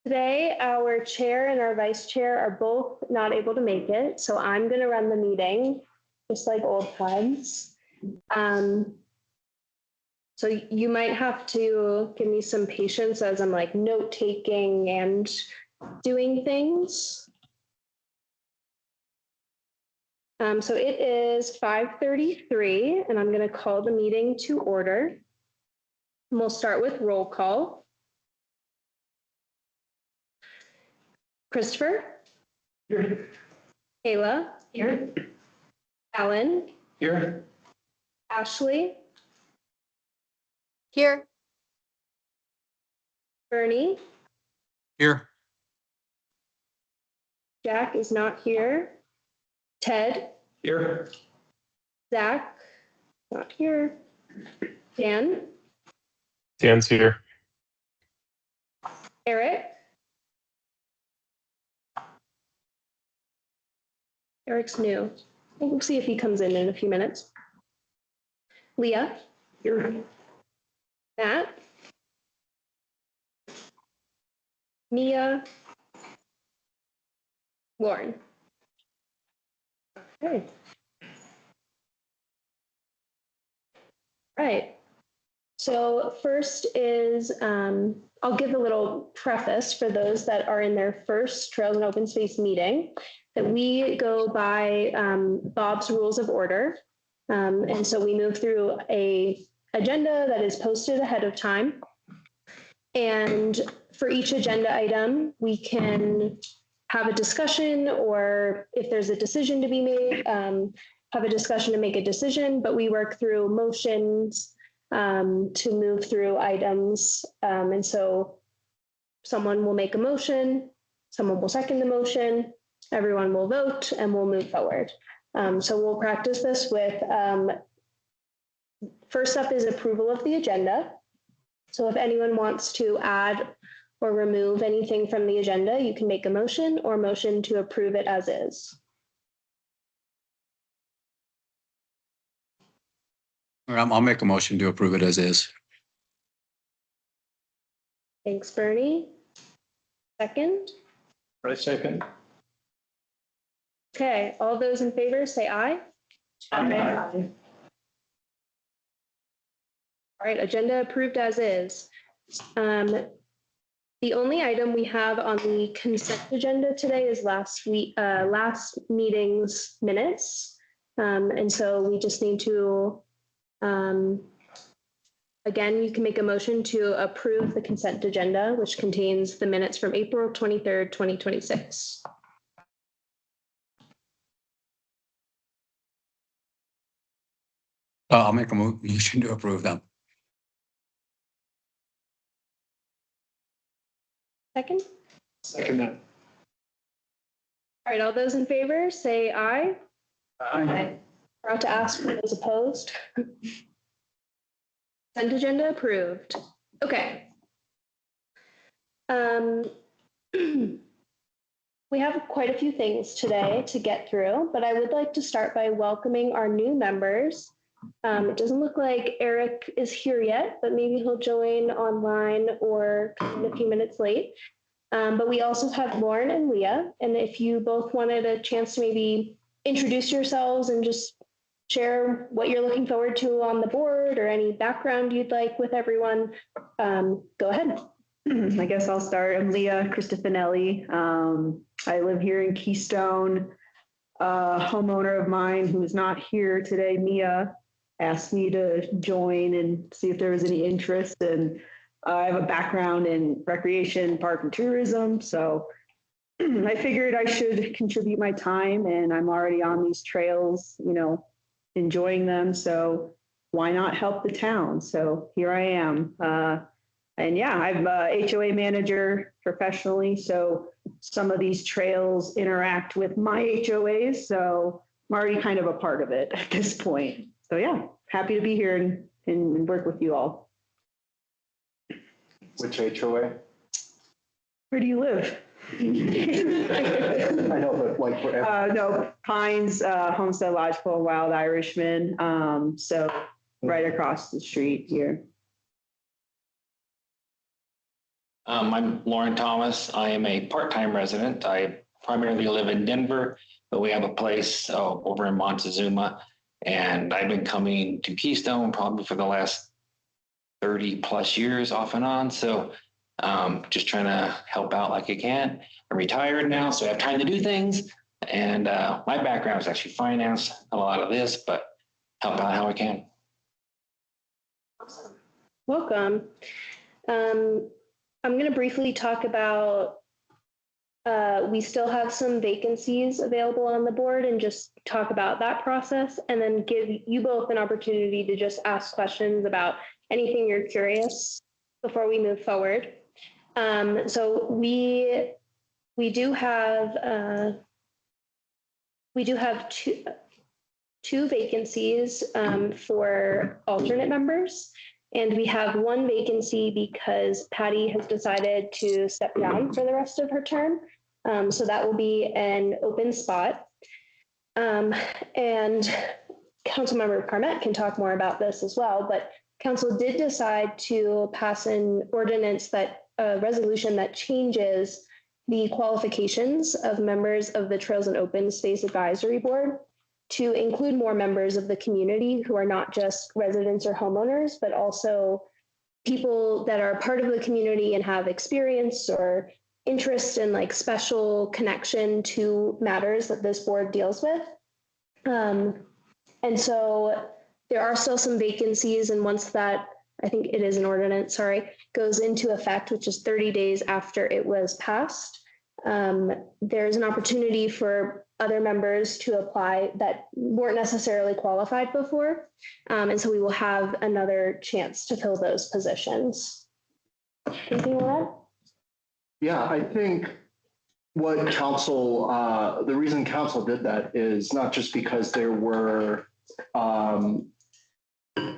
Today, our chair and our vice chair are both not able to make it, so I'm going to run the meeting, just like old times. So you might have to give me some patience as I'm like note taking and doing things. So it is 5:33, and I'm going to call the meeting to order. And we'll start with roll call. Christopher? Here. Kayla? Here. Alan? Here. Ashley? Here. Bernie? Here. Jack is not here. Ted? Here. Zach? Not here. Dan? Dan's here. Eric? Eric's new. We'll see if he comes in a few minutes. Leah? Here. Matt? Mia? Lauren? Okay. Right. So first is, I'll give a little preface for those that are in their first Trails and Open Space meeting, that we go by Bob's Rules of Order. And so we move through a agenda that is posted ahead of time. And for each agenda item, we can have a discussion, or if there's a decision to be made, have a discussion to make a decision, but we work through motions to move through items. And so someone will make a motion, someone will second the motion, everyone will vote, and we'll move forward. So we'll practice this with, first up is approval of the agenda. So if anyone wants to add or remove anything from the agenda, you can make a motion or motion to approve it as is. I'll make a motion to approve it as is. Thanks, Bernie. Second. Right, second. Okay, all those in favor say aye. Aye. All right, agenda approved as is. The only item we have on the consent agenda today is last meeting's minutes. And so we just need to, again, you can make a motion to approve the consent agenda, which contains the minutes from April 23rd, 2026. I'll make a motion to approve them. Second. Second that. All right, all those in favor say aye. Aye. Forgot to ask for those opposed. Consent agenda approved. Okay. We have quite a few things today to get through, but I would like to start by welcoming our new members. It doesn't look like Eric is here yet, but maybe he'll join online or come in a few minutes late. But we also have Lauren and Leah, and if you both wanted a chance to maybe introduce yourselves and just share what you're looking forward to on the board or any background you'd like with everyone, go ahead. I guess I'll start. I'm Leah Cristofanelli. I live here in Keystone. A homeowner of mine who is not here today, Mia, asked me to join and see if there was any interest. And I have a background in recreation, park and tourism. So I figured I should contribute my time, and I'm already on these trails, enjoying them. So why not help the town? So here I am. And yeah, I'm a HOA manager professionally. So some of these trails interact with my HOAs. So I'm already kind of a part of it at this point. So yeah, happy to be here and work with you all. Which HOA? Where do you live? I know, but like whatever. No, Pines, Homestead Lodgepole, Wild Irishman. So right across the street here. I'm Lauren Thomas. I am a part-time resident. I primarily live in Denver, but we have a place over in Montezuma. And I've been coming to Keystone probably for the last 30 plus years off and on. So just trying to help out like I can. I'm retired now, so I have time to do things. And my background is actually finance, a lot of this, but help out how I can. Welcome. I'm going to briefly talk about, we still have some vacancies available on the board and just talk about that process, and then give you both an opportunity to just ask questions about anything you're curious before we move forward. So we do have two vacancies for alternate members. And we have one vacancy because Patty has decided to step down for the rest of her term. So that will be an open spot. And Councilmember Parmet can talk more about this as well, but council did decide to pass an ordinance a resolution that changes the qualifications of members of the Trails and Open Space Advisory Board to include more members of the community who are not just residents or homeowners, but also people that are part of the community and have experience or interest in like special connection to matters that this board deals with. And so there are still some vacancies, and once that, I think it is an ordinance, sorry, goes into effect, which is 30 days after it was passed, there's an opportunity for other members to apply that weren't necessarily qualified before. And so we will have another chance to fill those positions. Anything you want to add? Yeah, I think what council, the reason council did that is not just because there were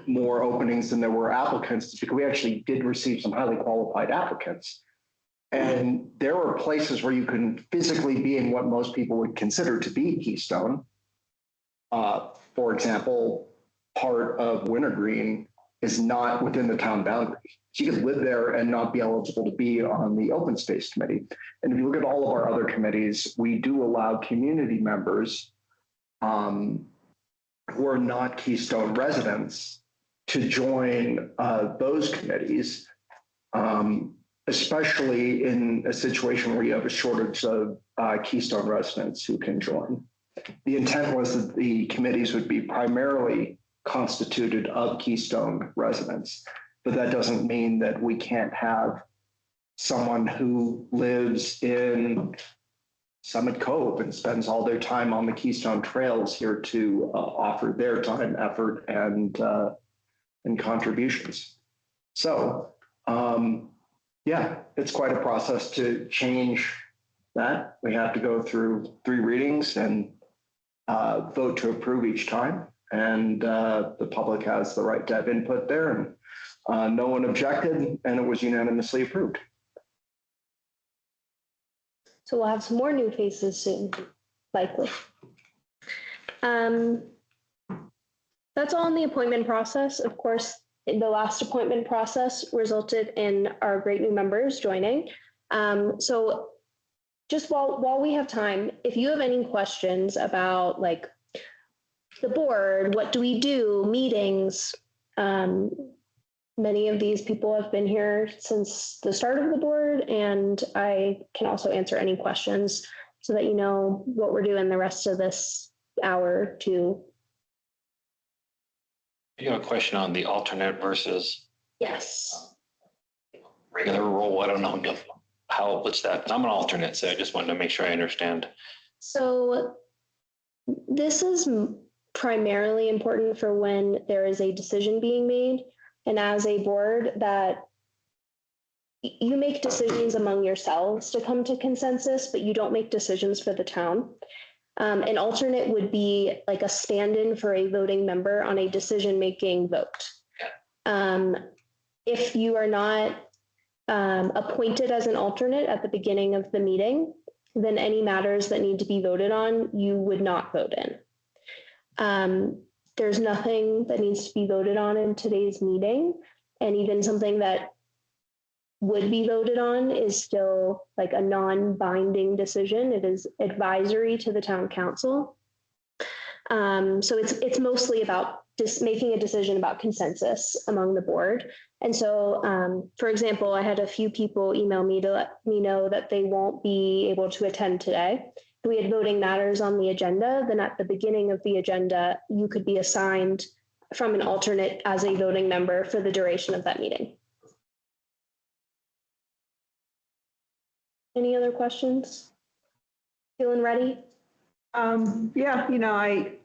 more openings than there were applicants, it's because we actually did receive some highly qualified applicants. And there were places where you can physically be in what most people would consider to be Keystone. For example, part of Wintergreen is not within the town boundary. So you could live there and not be eligible to be on the open space committee. And if you look at all of our other committees, we do allow community members who are not Keystone residents to join those committees. Especially in a situation where you have a shortage of Keystone residents who can join. The intent was that the committees would be primarily constituted of Keystone residents, but that doesn't mean that we can't have someone who lives in Summit Cove and spends all their time on the Keystone Trails here to offer their time, effort, and contributions. So, yeah, it's quite a process to change that. We have to go through 3 readings and vote to approve each time. And the public has the right to have input there. And no one objected, and it was unanimously approved. So we'll have some more new faces soon, likely. That's all in the appointment process. Of course, the last appointment process resulted in our great new members joining. So just while we have time, if you have any questions about like the board, what do we do, meetings, many of these people have been here since the start of the board, and I can also answer any questions so that you know what we're doing the rest of this hour to. You have a question on the alternate versus Yes. regular role? I don't know what's that? I'm an alternate, so I just wanted to make sure I understand. So this is primarily important for when there is a decision being made, and as a board that you make decisions among yourselves to come to consensus, but you don't make decisions for the town. An alternate would be like a stand-in for a voting member on a decision-making vote. If you are not appointed as an alternate at the beginning of the meeting, then any matters that need to be voted on, you would not vote in. There's nothing that needs to be voted on in today's meeting, and even something that would be voted on is still like a non-binding decision. It is advisory to the town council. So it's mostly about just making a decision about consensus among the board. And so, for example, I had a few people email me to let me know that they won't be able to attend today. If we had voting matters on the agenda, then at the beginning of the agenda, you could be assigned from an alternate as a voting member for the duration of that meeting. Any other questions? Feeling ready? Yeah,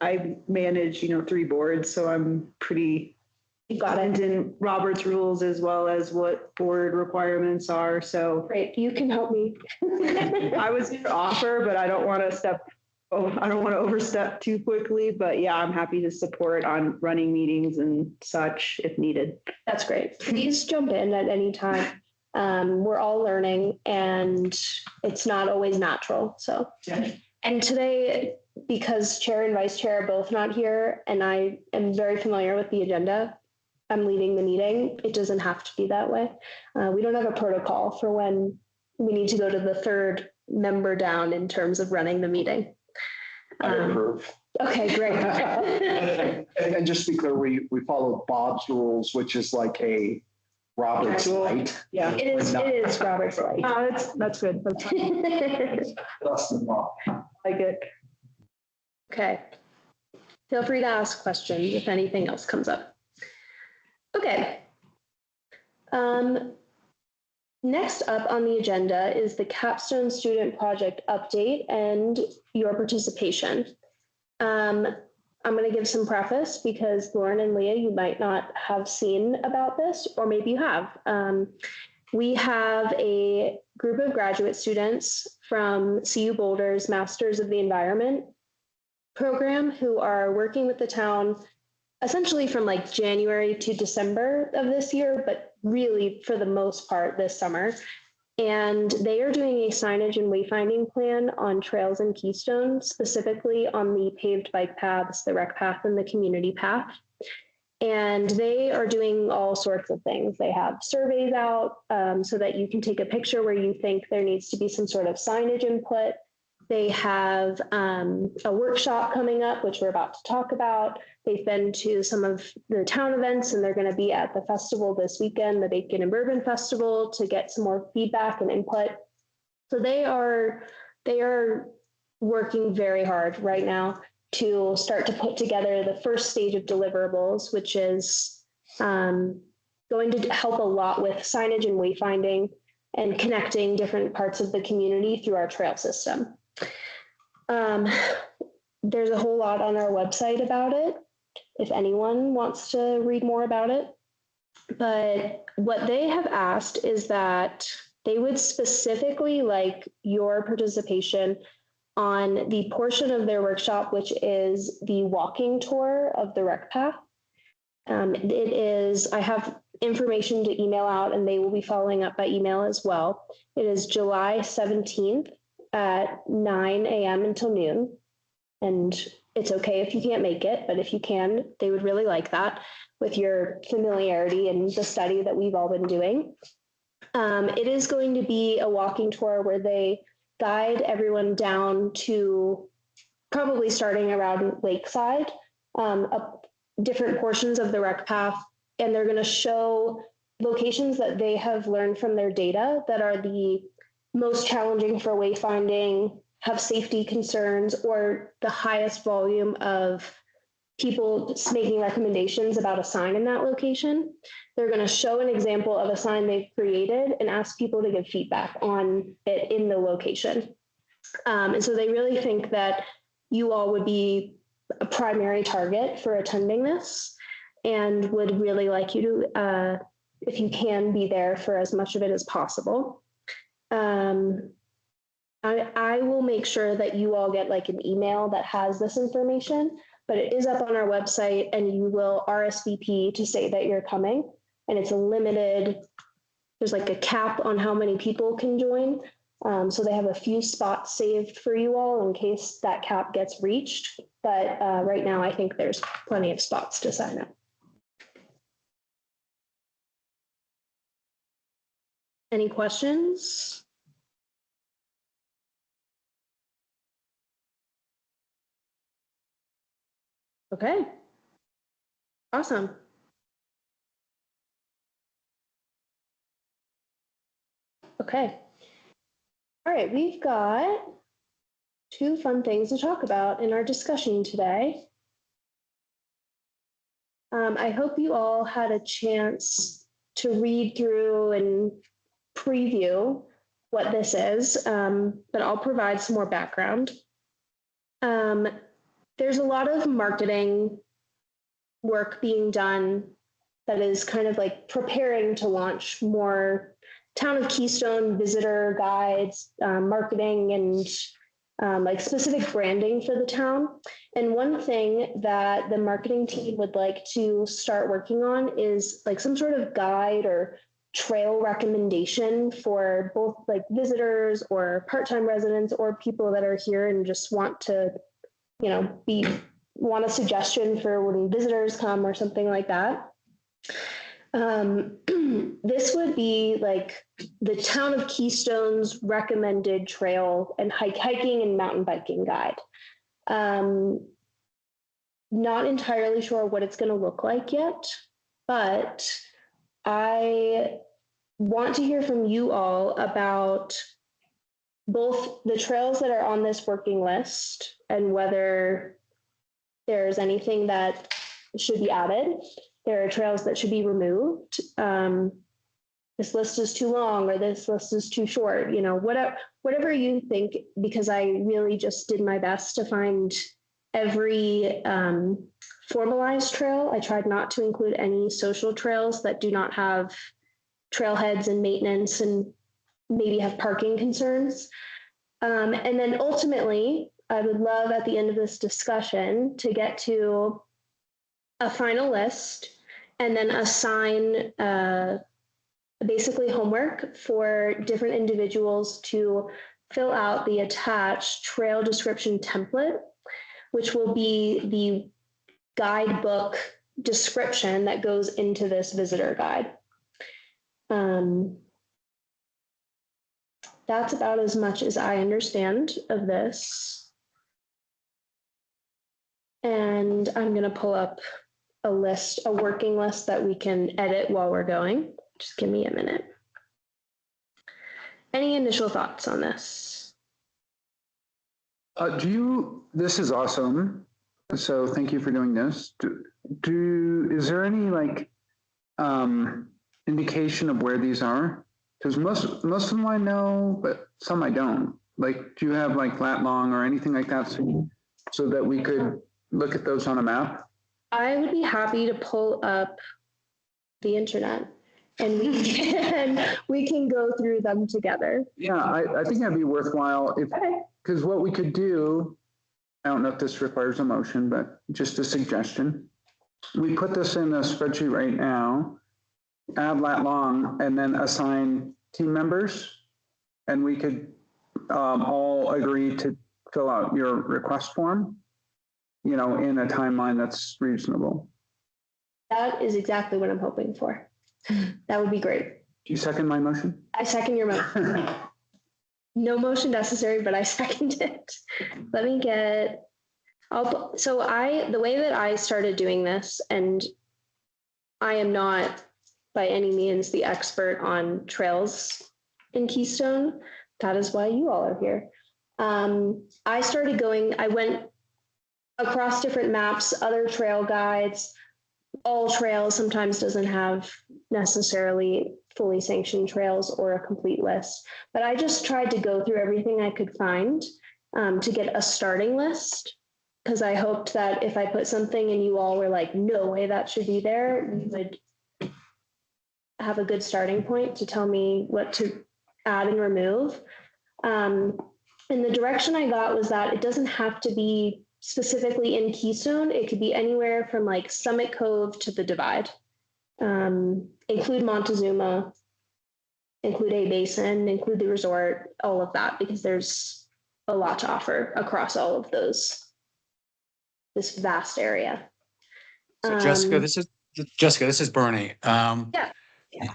I manage, 3 boards, so I'm pretty You got and it. in Robert's rules as well as what board requirements are. So Great. You can help me. I was going to offer, but I don't want to overstep too quickly. But yeah, I'm happy to support on running meetings and such if needed. That's great. Please jump in at any time. We're all learning and it's not always natural. So, and today, because chair and vice chair are both not here and I am very familiar with the agenda, I'm leading the meeting. It doesn't have to be that way. We don't have a protocol for when we need to go to the third member down in terms of running the meeting. I approve. Okay, great. And just to be clear, we follow Bob's rules, which is like a Robert's light. Yeah. It is Robert's right. That's good. That's fine. That's the law. Like it. Okay. Feel free to ask questions if anything else comes up. Okay. Next up on the agenda is the Capstone Student Project update and your participation. I'm going to give some preface because Lauren and Leah, you might not have seen about this, or maybe you have. We have a group of graduate students from CU Boulder's Masters of the Environment program who are working with the town essentially from like January to December of this year, but really for the most part this summer. And they are doing a signage and wayfinding plan on trails in Keystone, specifically on the paved bike paths, the rec path, and the community path. And they are doing all sorts of things. They have surveys out so that you can take a picture where you think there needs to be some sort of signage input. They have a workshop coming up, which we're about to talk about. They've been to some of the town events, and they're going to be at the festival this weekend, the Bacon and Bourbon Festival, to get some more feedback and input. So they are working very hard right now to start to put together the first stage of deliverables, which is going to help a lot with signage and wayfinding and connecting different parts of the community through our trail system. There's a whole lot on our website about it, if anyone wants to read more about it. But what they have asked is that they would specifically like your participation on the portion of their workshop, which is the walking tour of the rec path. I have information to email out, and they will be following up by email as well. It is July 17th at 9 a.m. until noon. And it's okay if you can't make it, but if you can, they would really like that with your familiarity and the study that we've all been doing. It is going to be a walking tour where they guide everyone down to probably starting around Lakeside, different portions of the rec path, and they're going to show locations that they have learned from their data that are the most challenging for wayfinding, have safety concerns, or the highest volume of people making recommendations about a sign in that location. They're going to show an example of a sign they've created and ask people to give feedback on it in the location. And so they really think that you all would be a primary target for attending this and would really like you to, if you can, be there for as much of it as possible. I will make sure that you all get like an email that has this information, but it is up on our website and you will RSVP to say that you're coming. And it's a limited, there's like a cap on how many people can join. So they have a few spots saved for you all in case that cap gets reached. But right now, I think there's plenty of spots to sign up. Any questions? Okay. Awesome. Okay. All right, we've got two fun things to talk about in our discussion today. I hope you all had a chance to read through and preview what this is, but I'll provide some more background. There's a lot of marketing work being done that is kind of like preparing to launch more Town of Keystone visitor guides, marketing, and like specific branding for the town. And one thing that the marketing team would like to start working on is like some sort of guide or trail recommendation for both like visitors or part-time residents or people that are here and just want to, you know, want a suggestion for when visitors come or something like that. This would be like the Town of Keystone's recommended trail and hiking and mountain biking guide. Not entirely sure what it's going to look like yet, but I want to hear from you all about both the trails that are on this working list and whether there's anything that should be added. There are trails that should be removed. This list is too long or this list is too short, you know, whatever you think, because I really just did my best to find every formalized trail. I tried not to include any social trails that do not have trailheads and maintenance and maybe have parking concerns. And then ultimately, I would love at the end of this discussion to get to a final list and then assign basically homework for different individuals to fill out the attached trail description template, which will be the guidebook description that goes into this visitor guide. That's about as much as I understand of this. And I'm going to pull up a list, a working list that we can edit while we're going. Just give me a minute. Any initial thoughts on this? This is awesome. So thank you for doing this. Is there any like indication of where these are? Because most of them I know, but some I don't. Like, do you have like lat long or anything like that so that we could look at those on a map? I would be happy to pull up the internet and we can go through them together. Yeah, I think that'd be worthwhile because what we could do, I don't know if this requires a motion, but just a suggestion. We put this in a spreadsheet right now, add lat long, and then assign team members, and we could all agree to fill out your request form, you know, in a timeline that's reasonable. That is exactly what I'm hoping for. That would be great. Do you second my motion? I second your motion. No motion necessary, but I second it. Let me get, the way that I started doing this, and I am not by any means the expert on trails in Keystone. That is why you all are here. I went across different maps, other trail guides. All trails sometimes doesn't have necessarily fully sanctioned trails or a complete list, but I just tried to go through everything I could find to get a starting list, because I hoped that if I put something and you all were like, no way that should be there, you would have a good starting point to tell me what to add and remove. And the direction I got was that it doesn't have to be specifically in Keystone. It could be anywhere from like Summit Cove to the Divide. Include Montezuma, include A Basin, include the resort, all of that, because there's a lot to offer across all of those, this vast area. So Jessica, this is Bernie. Yeah.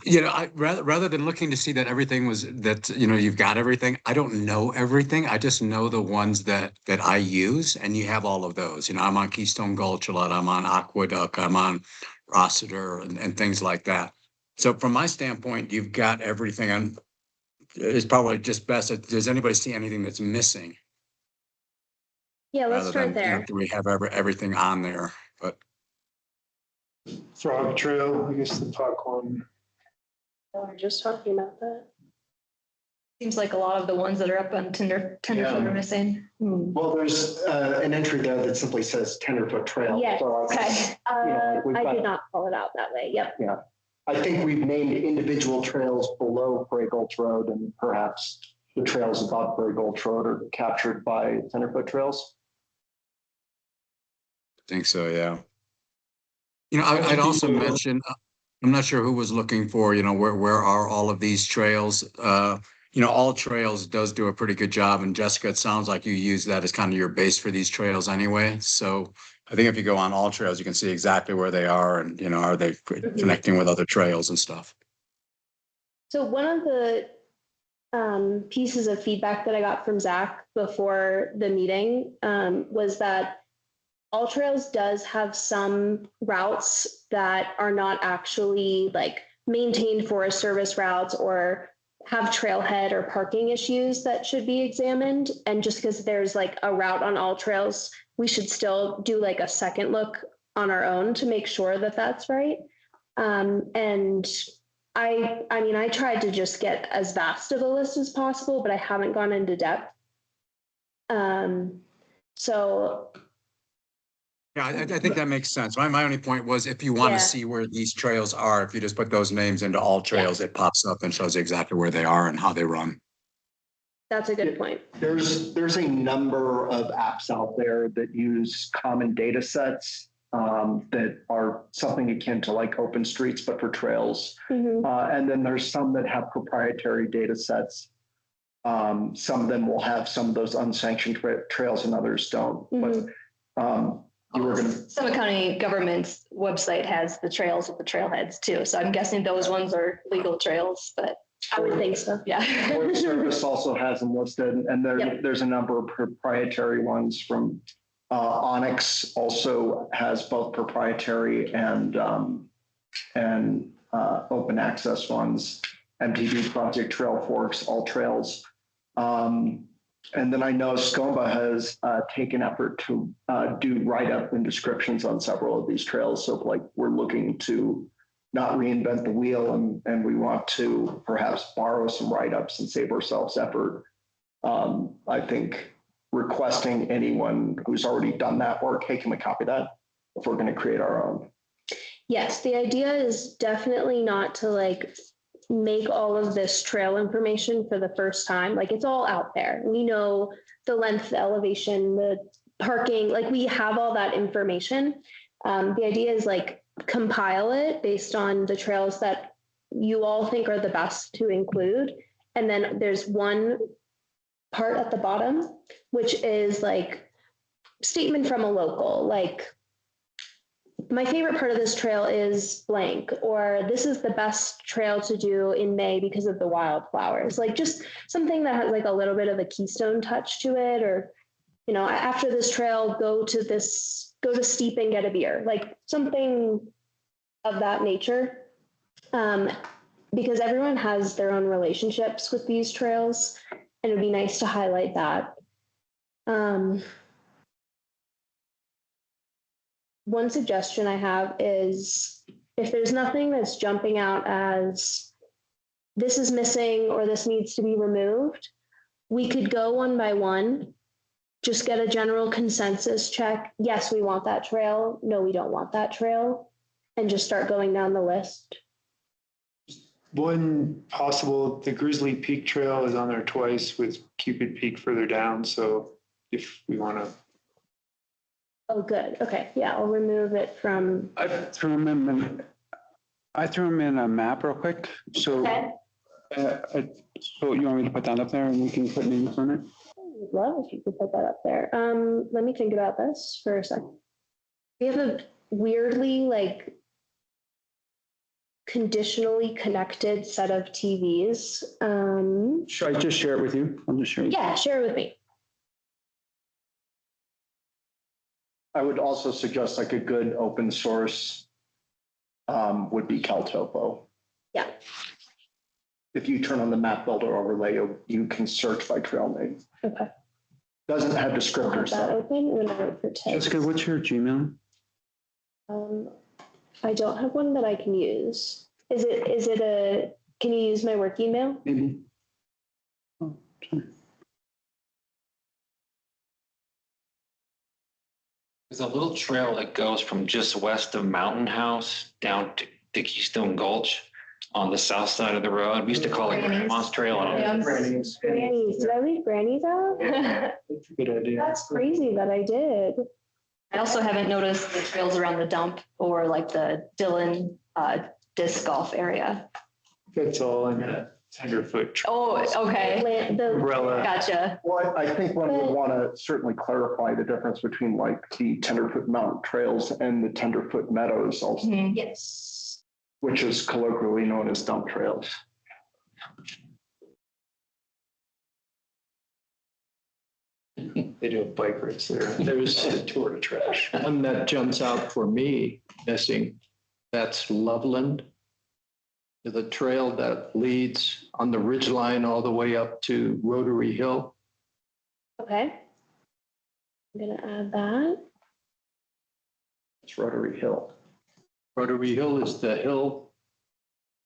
You know, rather than looking to see that everything was that, you know, you've got everything. I don't know everything. I just know the ones that I use, and you have all of those. You know, I'm on Keystone Gulch a lot. I'm on Aqueduct. I'm on Rossiter and things like that. So from my standpoint, you've got everything, and it's probably just best if does anybody see anything that's missing? Yeah, let's Rather start than there. after we have everything on there, but Frog Trail, I guess the park one. We We're just talking about that. Seems like a lot of the ones that are up on Tenderfoot are missing. Well, there's an entry there that simply says Tenderfoot Trail. Yes, So okay. we've I got- did not call it out that way. Yep. I think we've named individual trails below Prairie Gulch Road, and perhaps the trails above Prairie Gulch Road are captured by Tenderfoot Trails. I think so, yeah. You know, I'd also mention, I'm not sure who was looking for, you know, where are all of these trails? You know, All Trails does do a pretty good job, and Jessica, it sounds like you use that as kind of your base for these trails anyway. So I think if you go on All Trails, you can see exactly where they are and, you know, are they connecting with other trails and stuff. So one of the pieces of feedback that I got from Zach before the meeting was that All Trails does have some routes that are not actually like maintained Forest Service routes or have trailhead or parking issues that should be examined. And just because there's like a route on All Trails, we should still do like a second look on our own to make sure that that's right. And I mean, I tried to just get as vast of a list as possible, but I haven't gone into depth. So Yeah, I think that makes sense. My only point was if you want Yeah. to see where these trails are, if you just put those names into All Trails, it pops up and shows you exactly where they are and how they run. that's a good point. There's a number of apps out there that use common data sets that are something akin to like OpenStreets, but for trails. Mhm. And then there's some that have proprietary data sets. Some of them will have some of those unsanctioned trails and others don't. Mhm. But you were going to. Summit County government's website has the trails with the trailheads too. So I'm guessing those ones are legal trails, but I would think so. yeah. Forest Service also has them listed, and Yep. there's a number of proprietary ones from Onyx also has both proprietary and open access ones. MTV Project Trail Forks, All Trails. And then I know SCOMBA has taken effort to do write-up and descriptions on several of these trails. So like we're looking to not reinvent the wheel and we want to perhaps borrow some write-ups and save ourselves effort. I think requesting anyone who's already done that work, hey, can we copy that if we're going to create our own? Yes, the idea is definitely not to like make all of this trail information for the first time. Like it's all out there. We know the length, the elevation, the parking, like we have all that information. The idea is like compile it based on the trails that you all think are the best to include. And then there's one part at the bottom, which is like statement from a local, like my favorite part of this trail is blank, or this is the best trail to do in May because of the wildflowers. Like just something that has like a little bit of a Keystone touch to it, or, you know, after this trail, go to Steep and get a beer, like something of that nature. Because everyone has their own relationships with these trails, and it'd be nice to highlight that. One suggestion I have is if there's nothing that's jumping out as this is missing or this needs to be removed, we could go one by one, just get a general consensus check. Yes, we want that trail. No, we don't want that trail. And just start going down the list. One possible, the Grizzly Peak Trail is on there twice with Cupid Peak further down. So if we want to. Oh, good. Okay. Yeah, I'll remove it from. I threw them in a map real quick. So, Okay. so you want me to put that up there and we can put names on it? I would love if you could put that up there. Let me think about this for a second. We have a weirdly like conditionally connected set of TVs. Should I just share it with you? I'll just share it. Yeah, share it with me. I would also suggest like a good open source would be Caltopo. Yeah. If you turn on the map builder overlay, you can search by trail name. Okay. Doesn't have I'll have descriptors that though. open. I'm gonna wait for Ted. Jessica, what's your Gmail? I don't have one that I can use. Is it can you use my work email? Maybe. Oh, sorry. There's a little trail that goes from just west of Mountain House down to Keystone Gulch on the south side of the road. We used to call it Grandma's Trail. I don't know. Granny's. Did I leave Granny's out? That's a good idea. That's crazy that I did. I also haven't noticed the trails around the dump or like the Dillon disc golf area. That's all in that tenderfoot Oh, okay. The umbrella. Gotcha. Well, I think one would want to certainly clarify the difference between like the Tenderfoot Mountain Trails and the Tenderfoot Meadows also, Mhm. yes. which is colloquially known as dump trails. They do a bike race there. There's a tour de trash. One that jumps out for me missing, that's Loveland. The trail that leads on the ridge line all the way up to Rotary Hill. Okay. I'm gonna add that. It's Rotary Hill. Rotary Hill is the hill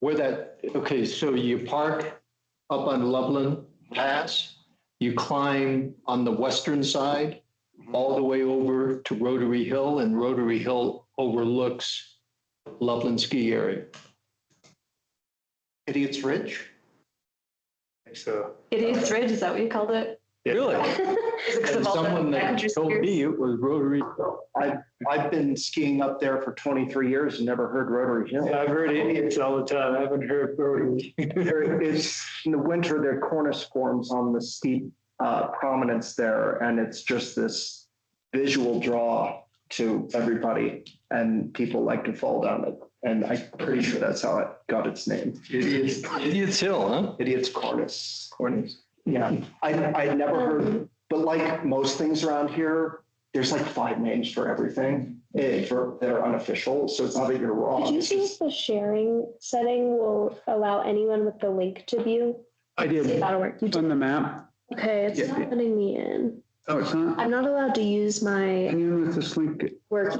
where that, okay, so you park up on Loveland Pass, you climb on the western side all the way over to Rotary Hill, and Rotary Hill overlooks Loveland ski area. Idiot's Ridge? So Idiot's Ridge, is that what you called it? Really? Is it 'cause And of all the someone that backcountry told skiers? me it was Rotary Hill. I've been skiing up there for 23 years and never heard Rotary Hill. I've heard idiots all the time. I haven't heard Brody. There is, in the winter, there are cornice forms on the steep prominence there, and it's just this visual draw to everybody, and people like to fall down it. And I'm pretty sure that's how it got its name. Idiot's Hill, huh? Idiot's Cornice. Cornice. Yeah, I never heard, but like most things around here, there's like 5 names for everything that are unofficial. So it's not that you're wrong. Did you see if the sharing setting will allow anyone with the link to view? I See if did. that'll work. You It's on did. the map. Okay, it's Yeah. not letting me in. Oh, it's not? I'm not allowed to use my Anyone with this link, work.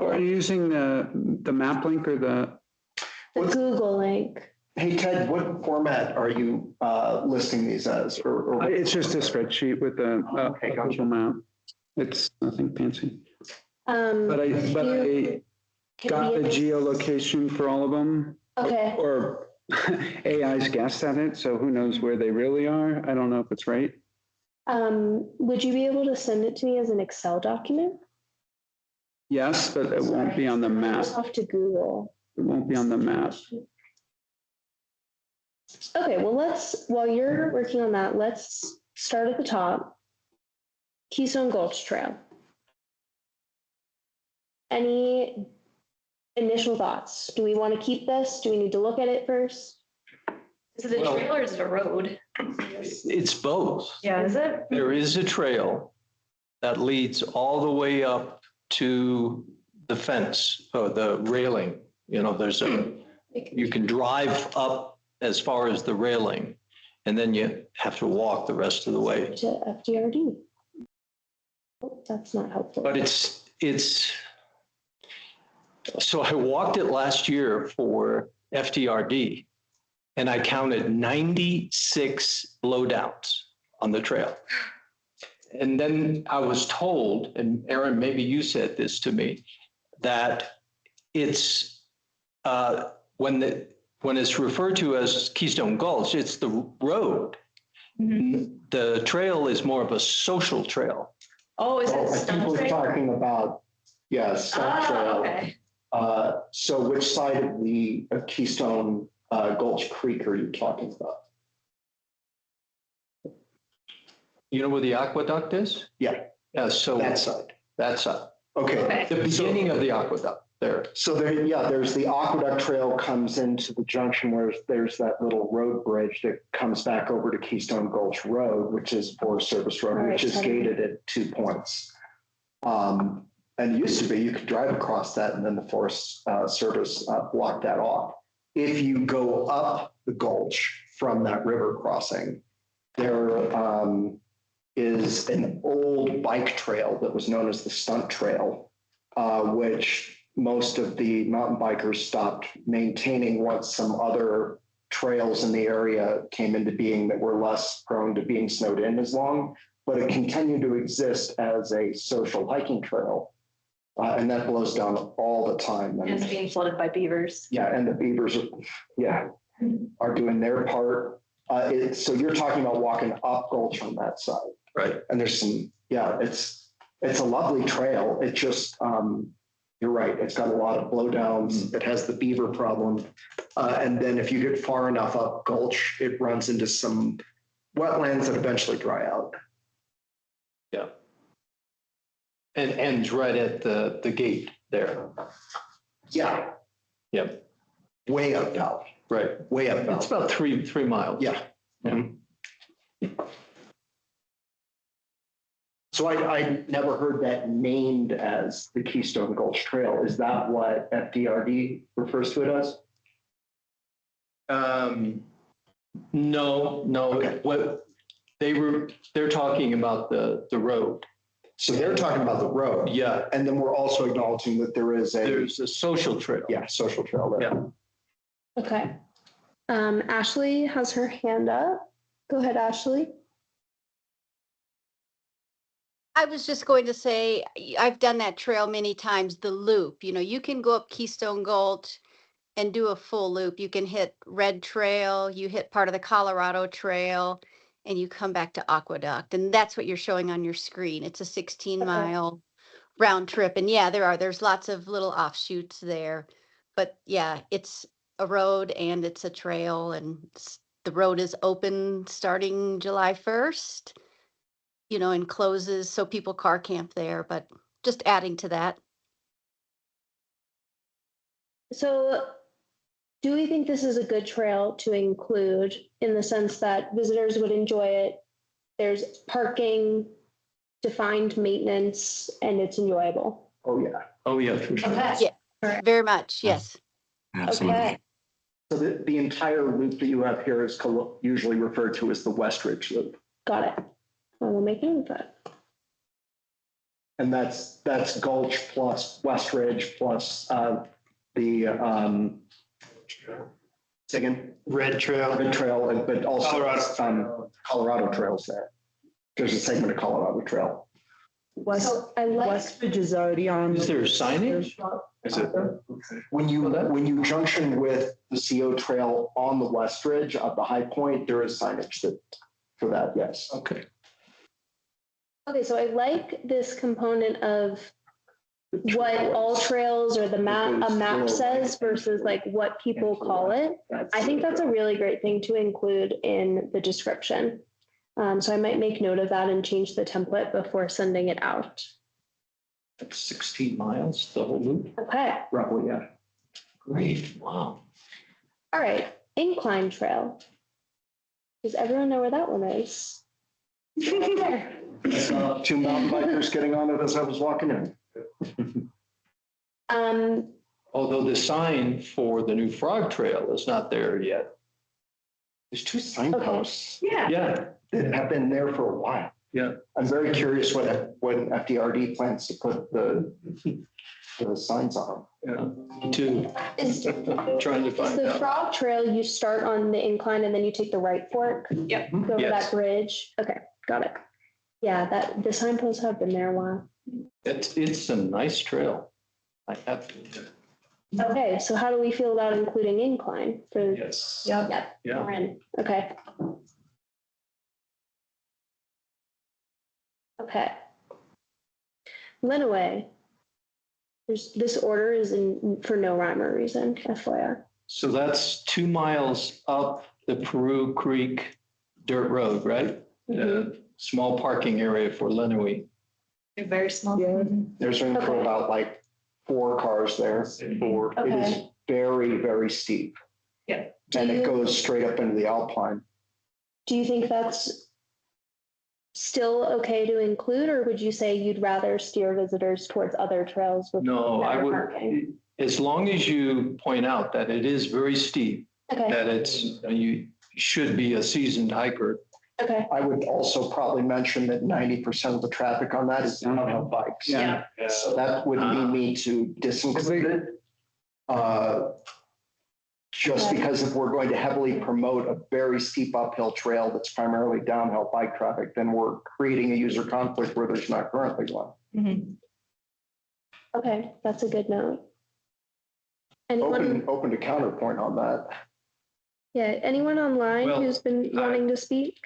are you using the map link or the, The Google link. Hey, Ted, what format are you listing these as? Or it's just a spreadsheet with a Okay, gotcha. Google map. It's nothing fancy. But I got the geolocation for all of them, Okay, or AI's guessed at it, so who knows where they really are? I don't know if it's right. would you be able to send it to me as an Excel document? Yes, but it won't be on the map. I'll have to Google. It won't be on the map. Okay, well, while you're working on that, let's start at the top. Keystone Gulch Trail. Any initial thoughts? Do we want to keep this? Do we need to look at it first? Is it a Well- trail or is it a road? It's both. Yeah, is it? There is a trail that leads all the way up to the fence or the railing. You know, you can drive up as far as the railing, and then you have to walk the rest of the way. To FDRD. Oh, that's not helpful. But so I walked it last year for FDRD, and I counted 96 blowdowns on the trail. And then I was told, and Aaron, maybe you said this to me, that it's when it's referred to as Keystone Gulch, it's the road. The trail is more of a social trail. Oh, is Oh, it I think Stone we're Trail? talking about, yes, Stone Oh, Trail. okay. So which side of the Keystone Gulch Creek are you talking about? You know where the aqueduct is? Yeah, Yeah, so that side. that's Okay. Okay. the beginning of the aqueduct. there. So there, yeah, there's the Aqueduct Trail comes into the junction where there's that little road bridge that comes back over to Keystone Gulch Road, which is Forest Service Road, which is gated at 2 points. And it used to be you could drive across that and then the Forest Service blocked that off. If you go up the gulch from that river crossing, there is an old bike trail that was known as the Stunt Trail, which most of the mountain bikers stopped maintaining once some other trails in the area came into being that were less prone to being snowed in as long, but it continued to exist as a social hiking trail. And that blows down all the time. And it's being flooded by beavers. Yeah, and the beavers are doing their part. So you're talking about walking up Gulch on that side. Right. And there's some, it's a lovely trail. It just, you're right. It's got a lot of blowdowns. It has the beaver problem. And then if you get far enough up Gulch, it runs into some wetlands that eventually dry out. Yeah. And ends right at the gate there. Yeah, Yep. way up now, Right. way up now. It's about 3 miles. Yeah. Yeah. So I never heard that named as the Keystone Gulch Trail. Is that what FDRD refers to it as? No, Okay. what they're talking about the road. So they're talking about the road. Yeah, And then we're also acknowledging that there is there's a social trail. social trail there. Yeah. Okay. Ashley has her hand up. Go ahead, Ashley. I was just going to say, I've done that trail many times, the loop. You know, you can go up Keystone Gulch and do a full loop. You can hit Red Trail, you hit part of the Colorado Trail, and you come back to Aqueduct. And that's what you're showing on your screen. It's a 16-mile round trip. And yeah, there's lots of little offshoots there. But yeah, it's a road and it's a trail, and the road is open starting July 1st. You know, and closes so people car camp there, but just adding to that. So do we think this is a good trail to include in the sense that visitors would enjoy it? There's parking, defined maintenance, and it's enjoyable. Oh, yeah. Oh, yeah, for sure. Yeah, very much, yes. Absolutely. Okay. So the entire loop that you have here is usually referred to as the West Ridge Loop. Got it. I will make note of that. And that's Gulch plus West Ridge plus the second Red Trail. Red Trail, but also Colorado. Colorado Trails there. There's a segment of Colorado Trail. West, So I like, West Ridge is already on. Is there signage? Is it? When you junction with the CO Trail on the West Ridge at the high point, there is signage for that, yes. Okay. okay, so I like this component of what all trails or a map says versus like what people call it. I think that's a really great thing to include in the description. So I might make note of that and change the template before sending it out. That's 16 miles, the whole loop. Okay, Roughly, yeah. Great, wow. all right, incline trail. Does everyone know where that one is? Two mountain bikers getting on it as I was walking in. Although the sign for the new Frog Trail is not there yet. There's two signposts Yeah, that have been there for a while. yeah. I'm very curious when FDRD plans to put the signs on. Yeah, me too. Is Trying to find the out. Frog Trail, you start on the incline and then you take the right fork? Yep. Go over Yes. that bridge? Okay, got it. Yeah, the signposts have been there a while. It's a nice trail. I have to. Okay, so how do we feel about including incline for? Yes. Yep, Yeah. we're in. Okay. Okay. Lenawee. This order is in for no rhyme or reason, FYI. So that's 2 miles up the Peru Creek Dirt Road, right? The small parking area for Lenawee. They're very small. Yeah. There's room for about like 4 cars there. Or It is Okay. very, very steep. Yeah. And Do it you- goes straight up into the Alpine. Do you think that's still okay to include, or would you say you'd rather steer visitors towards other trails with No, I better would, parking? as long as you point out that it is very steep, Okay, that you should be a seasoned hiker. okay, I would also probably mention that 90% of the traffic on that is downhill bikes. Yeah. So that would lead me to disinclude it. Just because if we're going to heavily promote a very steep uphill trail that's primarily downhill bike traffic, then we're creating a user conflict where there's not currently one. Mhm. okay, that's a good note. Anyone, Open to counterpoint on that. yeah, anyone online Well, who's been wanting to speak?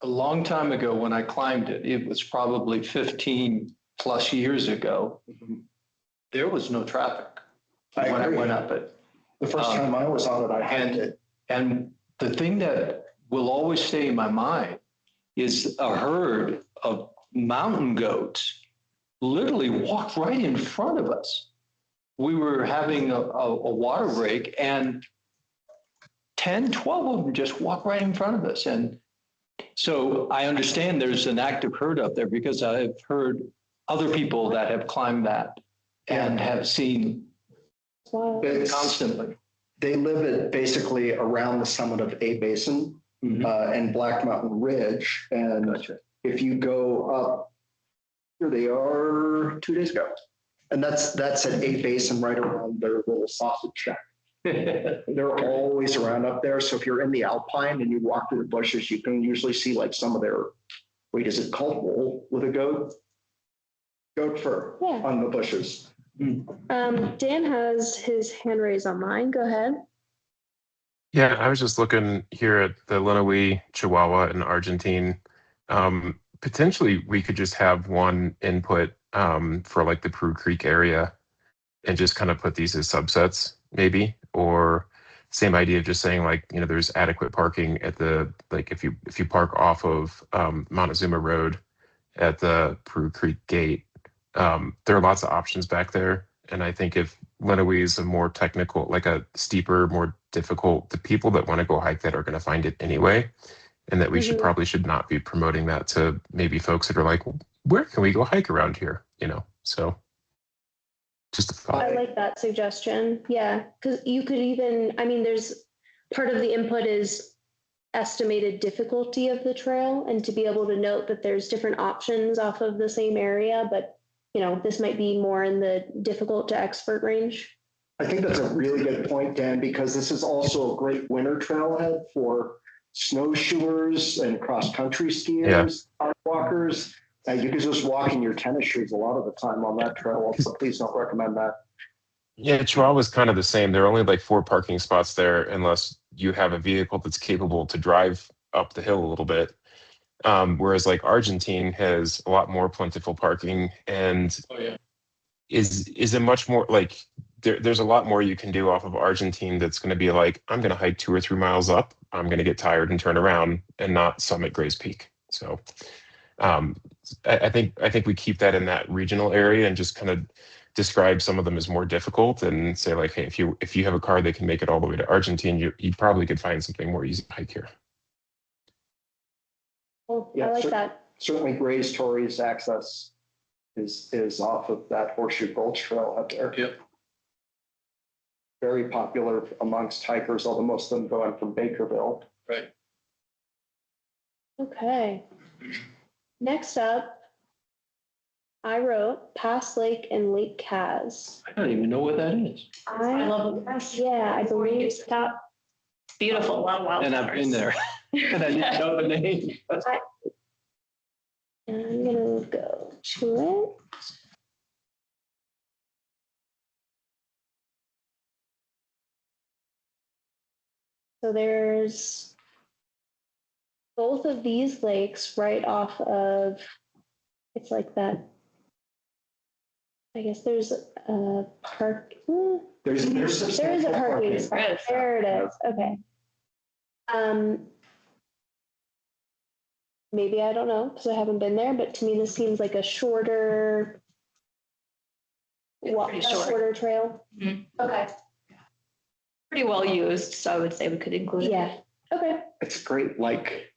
A long time ago, when I climbed it, it was probably 15 plus years ago. There was no traffic I when I agree. went up it. The first time I was on it, I had it. And the thing that will always stay in my mind is a herd of mountain goats literally walked right in front of us. We were having a water break and 10, 12 of them just walked right in front of us. And so I understand there's an active herd up there because I've heard other people that have climbed that and have seen Wow. It's- constantly. They live at basically around the summit of A Basin and Black Mountain Ridge. And Gotcha. if you go up, here they are 2 days ago. And that's at A Basin right around their little sausage shack. They're always around up there. So if you're in the Alpine and you walk through the bushes, you can usually see like some of their, wait, is it called wool with a goat? Goat fur Yeah. on the bushes. Dan has his hand raised online. Go ahead. Yeah, I was just looking here at the Lenawee, Chihuahua, and Argentine. Potentially, we could just have one input for like the Prue Creek area and just kind of put these as subsets, maybe, or same idea of just saying like, you know, there's adequate parking at the, like if you park off of Montezuma Road at the Prue Creek gate, there are lots of options back there. And I think if Lenawee is a more technical, like a steeper, more difficult, the people that want to go hike that are going to find it anyway. And that we should not be promoting that to maybe folks that are like, where can we go hike around here? You know, so just a thought. I like that suggestion. Yeah, because you could even, I mean, there's part of the input is estimated difficulty of the trail and to be able to note that there's different options off of the same area, but you know, this might be more in the difficult to expert range. I think that's a really good point, Dan, because this is also a great winter trailhead for snowshoers and cross-country skiers, park walkers. You can just walk in your tennis shoes a lot of the time on that trail, so please don't recommend that. Yeah, Chihuahua's kind of the same. There are only like 4 parking spots there unless you have a vehicle that's capable to drive up the hill a little bit. Whereas like Argentine has a lot more plentiful parking and is a much more like there's a lot more you can do off of Argentine that's going to be like, I'm going to hike 2 or 3 miles up. I'm going to get tired and turn around and not summit Gray's Peak. So I think we keep that in that regional area and just kind of describe some of them as more difficult and say like, hey, if you have a car that can make it all the way to Argentine, you probably could find something more easy to hike here. Well, Yeah, I like sure. that. Certainly Gray's Torrey's access is off of that Horseshoe Gulch Trail up there. Yep. Very popular amongst hikers, although most of them go in from Bakerville. Right. Okay. Next up, I wrote Pass Lake and Lake Kaz. I don't even know what that is. I love it. Yeah, I believe Stop. It's beautiful. A lot of And I've been there and I didn't know the name. I'm gonna go to it. So there's both of these lakes right off of, it's like that. I guess there's a park. There is a parking spot. There it is. Okay. Maybe I don't know because I haven't been there, but to me this seems like a shorter Pretty short. shorter trail. Mhm. Okay. Pretty well used, so I would say we could include it. Yeah. Okay. It's great, like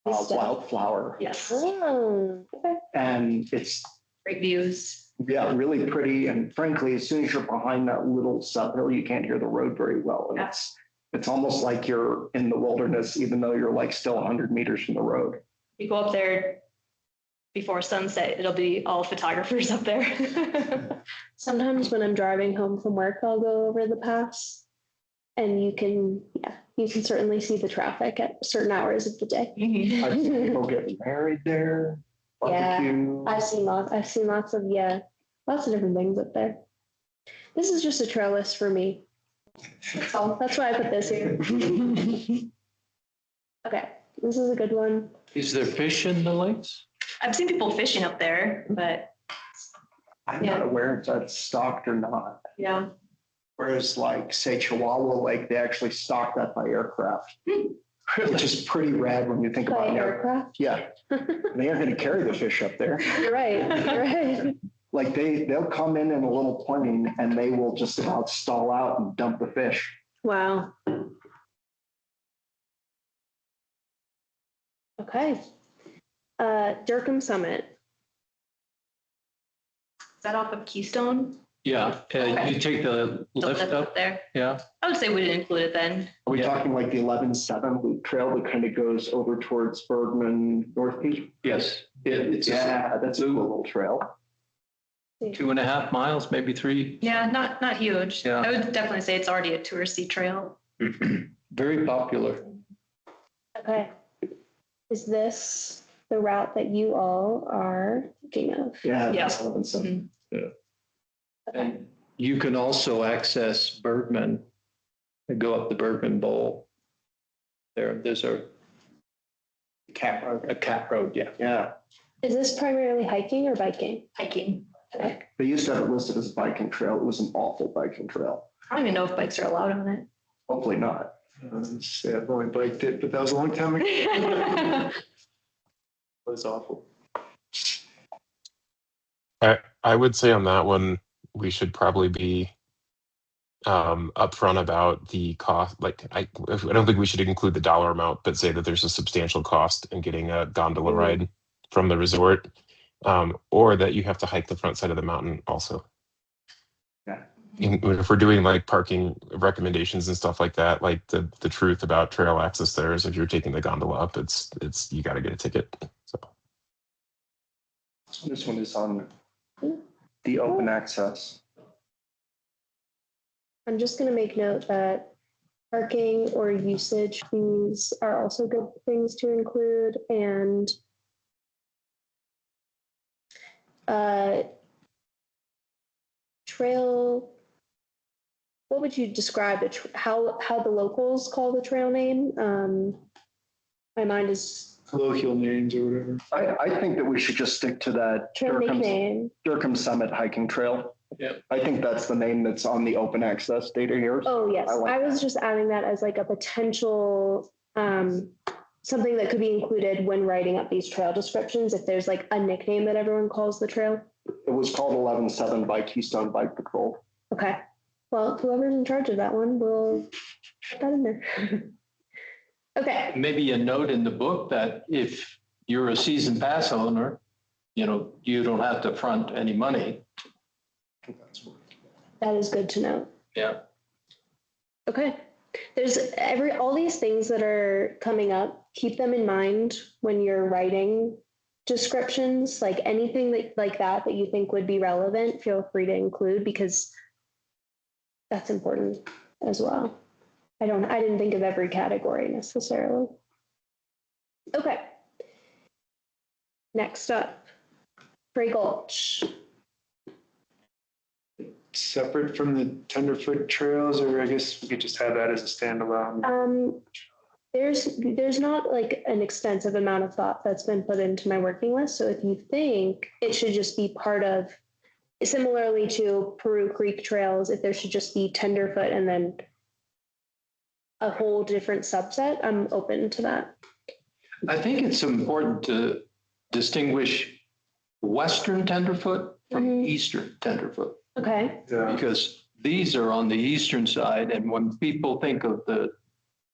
wildflower. Yes, Oh, okay. And it's, great views. yeah, really pretty. And frankly, as soon as you're behind that little subhill, you can't hear the road very well. And it's almost like you're in the wilderness, even though you're like still 100 meters from the road. You go up there before sunset, it'll be all photographers up there. Sometimes when I'm driving home from work, I'll go over the pass, and you can certainly see the traffic at certain hours of the day. I've seen people get married there. Yeah, barbecue. I've seen lots of different things up there. This is just a trail list for me. That's why I put this here. Okay, this is a good one. Is there fish in the lakes? I've seen people fishing up there, but I'm not aware if that's stocked or not. yeah. Whereas like, say, Chihuahua Lake, they actually stock that by aircraft. Which is pretty rad when you think By about it. aircraft. Yeah, they aren't gonna carry the fish up there. You're right. You're right. Like they'll come in a little plane and they will just about stall out and dump the fish. Wow. Okay. Durkham Summit. Is that off of Keystone? Yeah, you take the The lift up, there. yeah. I would say we didn't include it then. Are we Yeah. talking like the 11-7 loop trail that kind of goes over towards Bergman, North Peak? Yes, it's Yeah, that's a cool little trail. 2.5 miles, maybe 3. Yeah, not huge. Yeah. I would definitely say it's already a touristy trail. Very popular. Okay. Is this the route that you all are thinking of? Yeah. Yeah. that's 11-7. And you can also access Bergman and go up the Bergman Bowl. There's a cat road, yeah. Yeah, Is this primarily hiking or biking? Hiking. Okay. they used to have it listed as a biking trail. It was an awful biking trail. I don't even know if bikes are allowed on it. Hopefully not. Yeah, I've only biked it, but that was a long time ago. It was awful. I would say on that one, we should probably be upfront about the cost. Like, I don't think we should include the dollar amount, but say that there's a substantial cost in getting a gondola ride from the resort, or that you have to hike the front side of the mountain also. Yeah. If we're doing like parking recommendations and stuff like that, like the truth about trail access there is if you're taking the gondola up, it's you got to get a ticket. So This one is on the open access. I'm just going to make note that parking or usage fees are also good things to include, and trail. What would you describe it? How the locals call the trail name? My mind is Colloquial names or whatever. I think that we should just stick to that trail nickname. Durkham Summit Hiking Trail. Yeah. I think that's the name that's on the open access data here. Oh, yes. I like I was just adding that as like a potential, something that could be included when writing up these trail descriptions, if there's like a nickname that everyone calls the trail. It was called 11-7 by Keystone Bike Patrol. Okay. Well, whoever's in charge of that one will put that in there. Okay. Maybe a note in the book that if you're a season pass owner, you don't have to front any money. That is good to know. Yeah. Okay. There's all these things that are coming up. Keep them in mind when you're writing descriptions, like anything that you think would be relevant, feel free to include, because that's important as well. I didn't think of every category necessarily. Okay. Next up, Prairie Gulch. Separate from the Tenderfoot trails, or I guess we could just have that as a standalone. There's not like an extensive amount of thought that's been put into my working list. So if you think it should just be part of, similarly to Peru Creek trails, if there should just be Tenderfoot and then a whole different subset, I'm open to that. I think it's important to distinguish Western Tenderfoot from Mhm. eastern tenderfoot. Okay. Yeah. Because these are on the eastern side, and when people think of the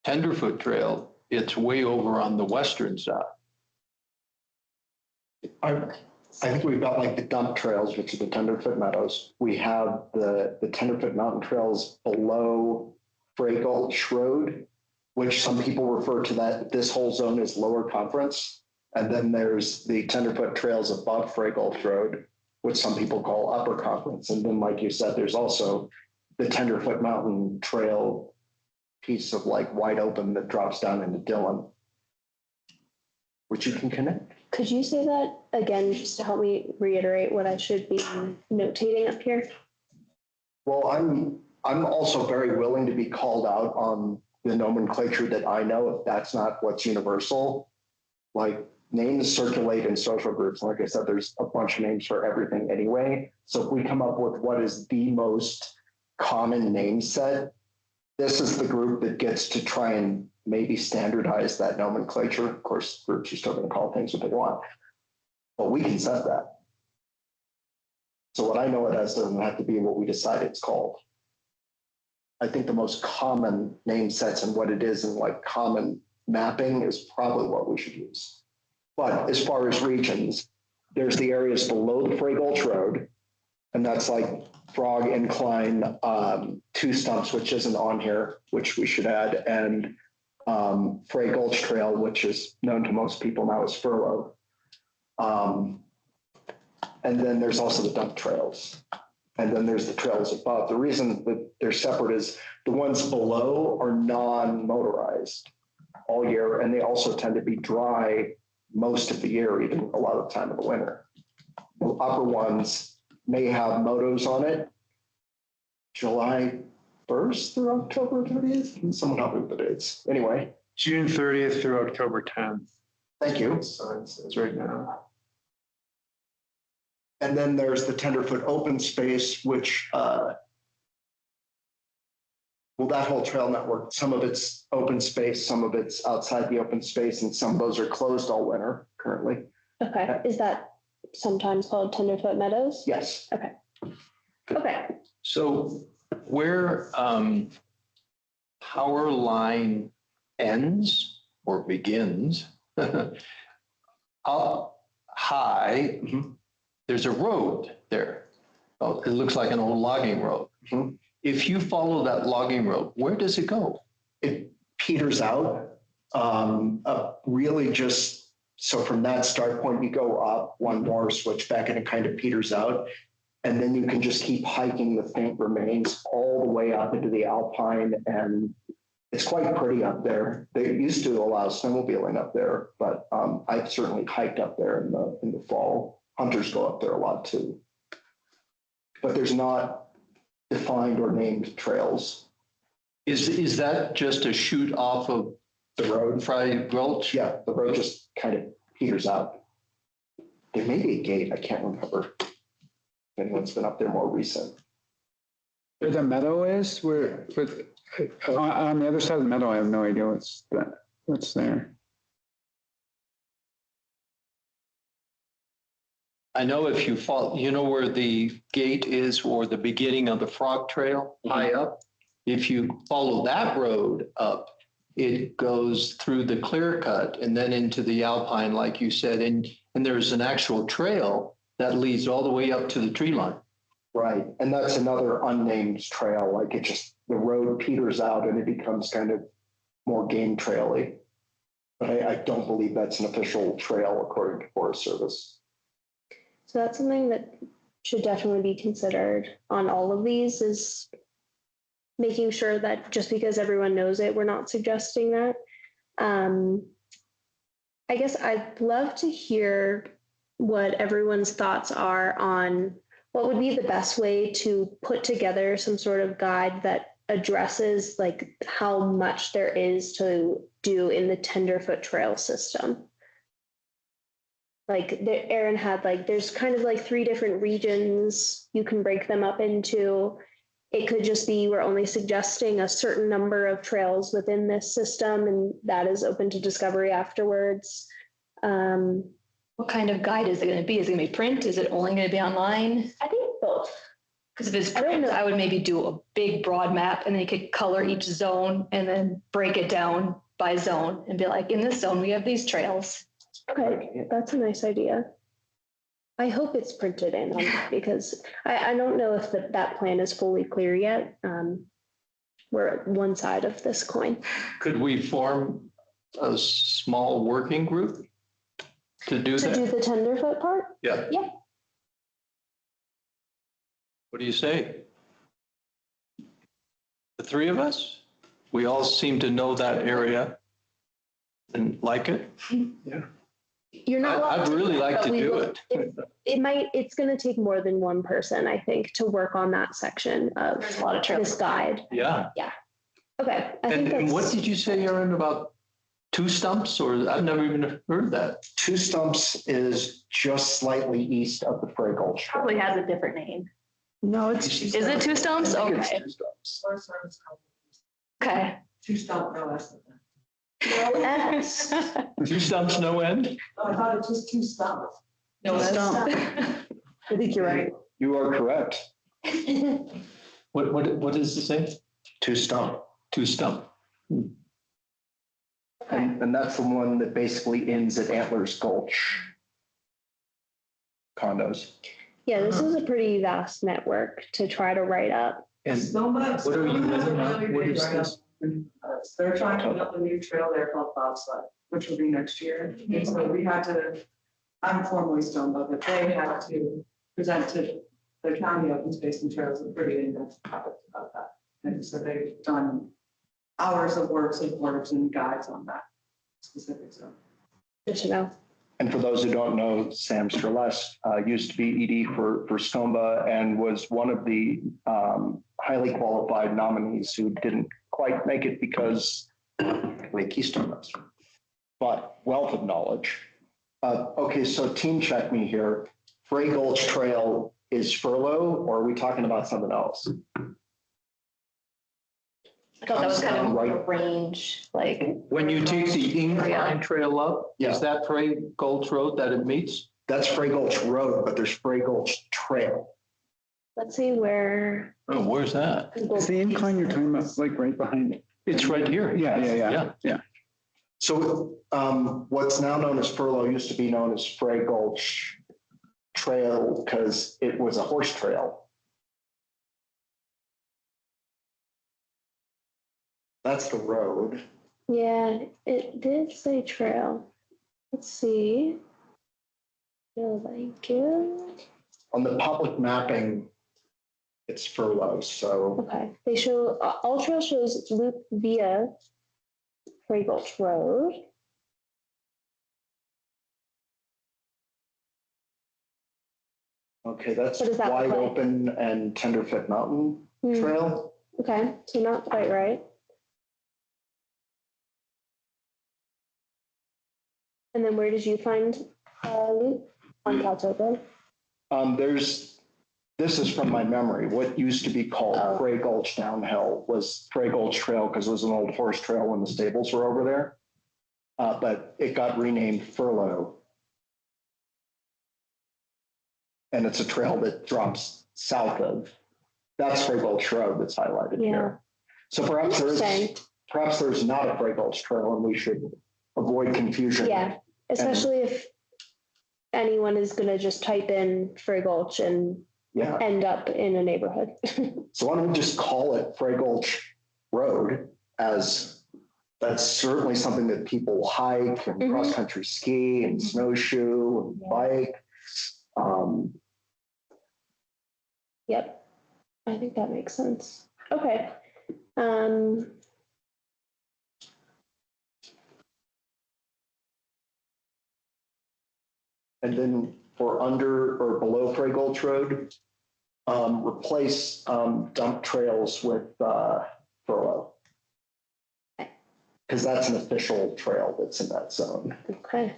Tenderfoot Trail, it's way over on the western side. I think we've got like the dump trails, which are the Tenderfoot Meadows. We have the Tenderfoot Mountain Trails below Frey Gulch Road, which some people refer to this whole zone as Lower Conference. And then there's the Tenderfoot Trails above Frey Gulch Road, which some people call Upper Conference. And then, like you said, there's also the Tenderfoot Mountain Trail piece of like wide open that drops down into Dillon, which you can connect. Could you say that again, just to help me reiterate what I should be notating up here? Well, I'm also very willing to be called out on the nomenclature that I know, if that's not what's universal. Like names circulate in social groups. Like I said, there's a bunch of names for everything anyway. So if we come up with what is the most common name set, this is the group that gets to try and maybe standardize that nomenclature. Of course, groups are still going to call things what they want, but we can set that. So what I know it as doesn't have to be what we decide it's called. I think the most common name sets and what it is and like common mapping is probably what we should use. But as far as regions, there's the areas below the Frey Gulch Road, and that's like Frog Incline, Two Stumps, which isn't on here, which we should add, and Frey Gulch Trail, which is known to most people now as Furlough. And then there's also the dump trails. And then there's the trails above. The reason that they're separate is the ones below are non-motorized all year, and they also tend to be dry most of the year, even a lot of the time in the winter. The upper ones may have motos on it, July 1st through October 30th. Can someone help me with the dates? Anyway. June 30th through October 10th. Thank you. So it says right now. And then there's the Tenderfoot open space, which, well, that whole trail network, some of it's open space, some of it's outside the open space, and some of those are closed all winter currently. Okay. Is that sometimes called Tenderfoot Meadows? Yes. Okay. Okay. So where power line ends or begins, up high, there's a road there. Oh, it looks like an old logging road. Mhm. If you follow that logging road, where does it go? It peters out, really just, so from that start point, you go up one more, switch back, and it kind of peters out. And then you can just keep hiking the faint remains all the way up into the Alpine, and it's quite pretty up there. They used to allow snowmobiling up there, but I've certainly hiked up there in the fall. Hunters go up there a lot too. But there's not defined or named trails. Is that just a shoot off of The road, Frey Gulch? yeah, the road just kind of peters out. There may be a gate, I can't remember. If anyone's been up there more recent. Where the meadow is, on the other side of the meadow, I have no idea what's there. I know if you follow, you know where the gate is or the beginning of the Frog Trail high up? If you follow that road up, it goes through the clear cut and then into the Alpine, like you said, and there's an actual trail that leads all the way up to the tree line. Right, and that's another unnamed trail, like it just, the road peters out and it becomes kind of more game traily. But I don't believe that's an official trail according to Forest Service. So that's something that should definitely be considered on all of these, is making sure that just because everyone knows it, we're not suggesting that. I guess I'd love to hear what everyone's thoughts are on what would be the best way to put together some sort of guide that addresses like how much there is to do in the Tenderfoot Trail system. Like Aaron had like, there's kind of like 3 different regions you can break them up into. It could just be we're only suggesting a certain number of trails within this system, and that is open to discovery afterwards. What kind of guide is it gonna be? Is it gonna be print? Is it only gonna be online? I think both. Because if it's I don't print, know. I would maybe do a big broad map and then you could color each zone and then break it down by zone and be like, in this zone, we have these trails. Okay, that's a nice idea. I hope it's printed in because I don't know if that plan is fully clear yet. We're at one side of this coin. Could we form a small working group to do To do that? the tenderfoot part? Yeah. Yeah. What do you say? The three of us? We all seem to know that area and like it. You're not. allowed I'd to, really like but to we do will- it. It's gonna take more than one person, I think, to work on that section of There's a lot of trails. this guide. Yeah. Okay, I think And what that's, did you say, Aaron, about 2 stumps? Or I've never even heard that. Two Stumps is just slightly east of the Fray Gulch. Trail. Probably has a different name. No, it's. Is it 2 stumps? I think it's Okay, Two Stumps. okay. Two stump, no S. no S. 2 stumps, no end? I thought it was just two stumps. No, Stump. that's- I think you're right. You are correct. What is the same? Two Stump. 2 stump. And that's the one that basically ends at Antlers Gulch condos. Yeah, this is a pretty vast network to try to write up. And Snowbugs. what are you with now? What is this? They're trying to build a new trail there called Bobsled, which will be next year. And so we had to, I'm formally Stonebug, but they had to present to the county open space and trails a pretty in-depth topic about that. And so they've done hours of work, supports and guides on that specific zone. Good to know. And for those who don't know, Sam Strelest used to be ED for Stomba and was one of the highly qualified nominees who didn't quite make it because the Keystone does. But wealth of knowledge. Okay, so team check me here. Fray Gulch Trail is Furlough, or are we talking about something else? I thought that was kind of Right. a range, like, When you take the incline trail up, Yeah. is that Fray Gulch Road that it meets? That's Fray Gulch Road, but there's Fray Gulch Trail. Let's see where. Oh, where's that? Is the incline you're talking about like right behind it? It's right here. Yeah. So what's now known as Furlough used to be known as Fray Gulch Trail because it was a horse trail. That's the road. Yeah, it did say trail. Let's see. Feel like it. On the public mapping, it's Furlough, so Okay, they show, all trail shows loop via Fray Gulch Road. okay, that's What does that wide look like? open and Tenderfoot Mountain Hmm, Trail. Okay, so not quite right. And then where did you find loop? On Caltoga? This is from my memory. What used to be called Oh. Fray Gulch Downhill was Fray Gulch Trail because it was an old horse trail when the stables were over there. But it got renamed Furlough. And it's a trail that drops south of, that's Fray Gulch Road that's highlighted Yeah. here. So perhaps Interesting. there's not a Fray Gulch Trail and we should avoid confusion. Yeah, especially if anyone is gonna just type in Fray Gulch and Yeah. end up in a neighborhood. So why don't we just call it Fray Gulch Road, as that's certainly something that people hike and Mhm. cross-country ski and snowshoe and bike. Yep, I think that makes sense. Okay. And then for under or below Fray Gulch Road, replace dump trails with furlough. Because that's an official trail that's in that zone. Okay,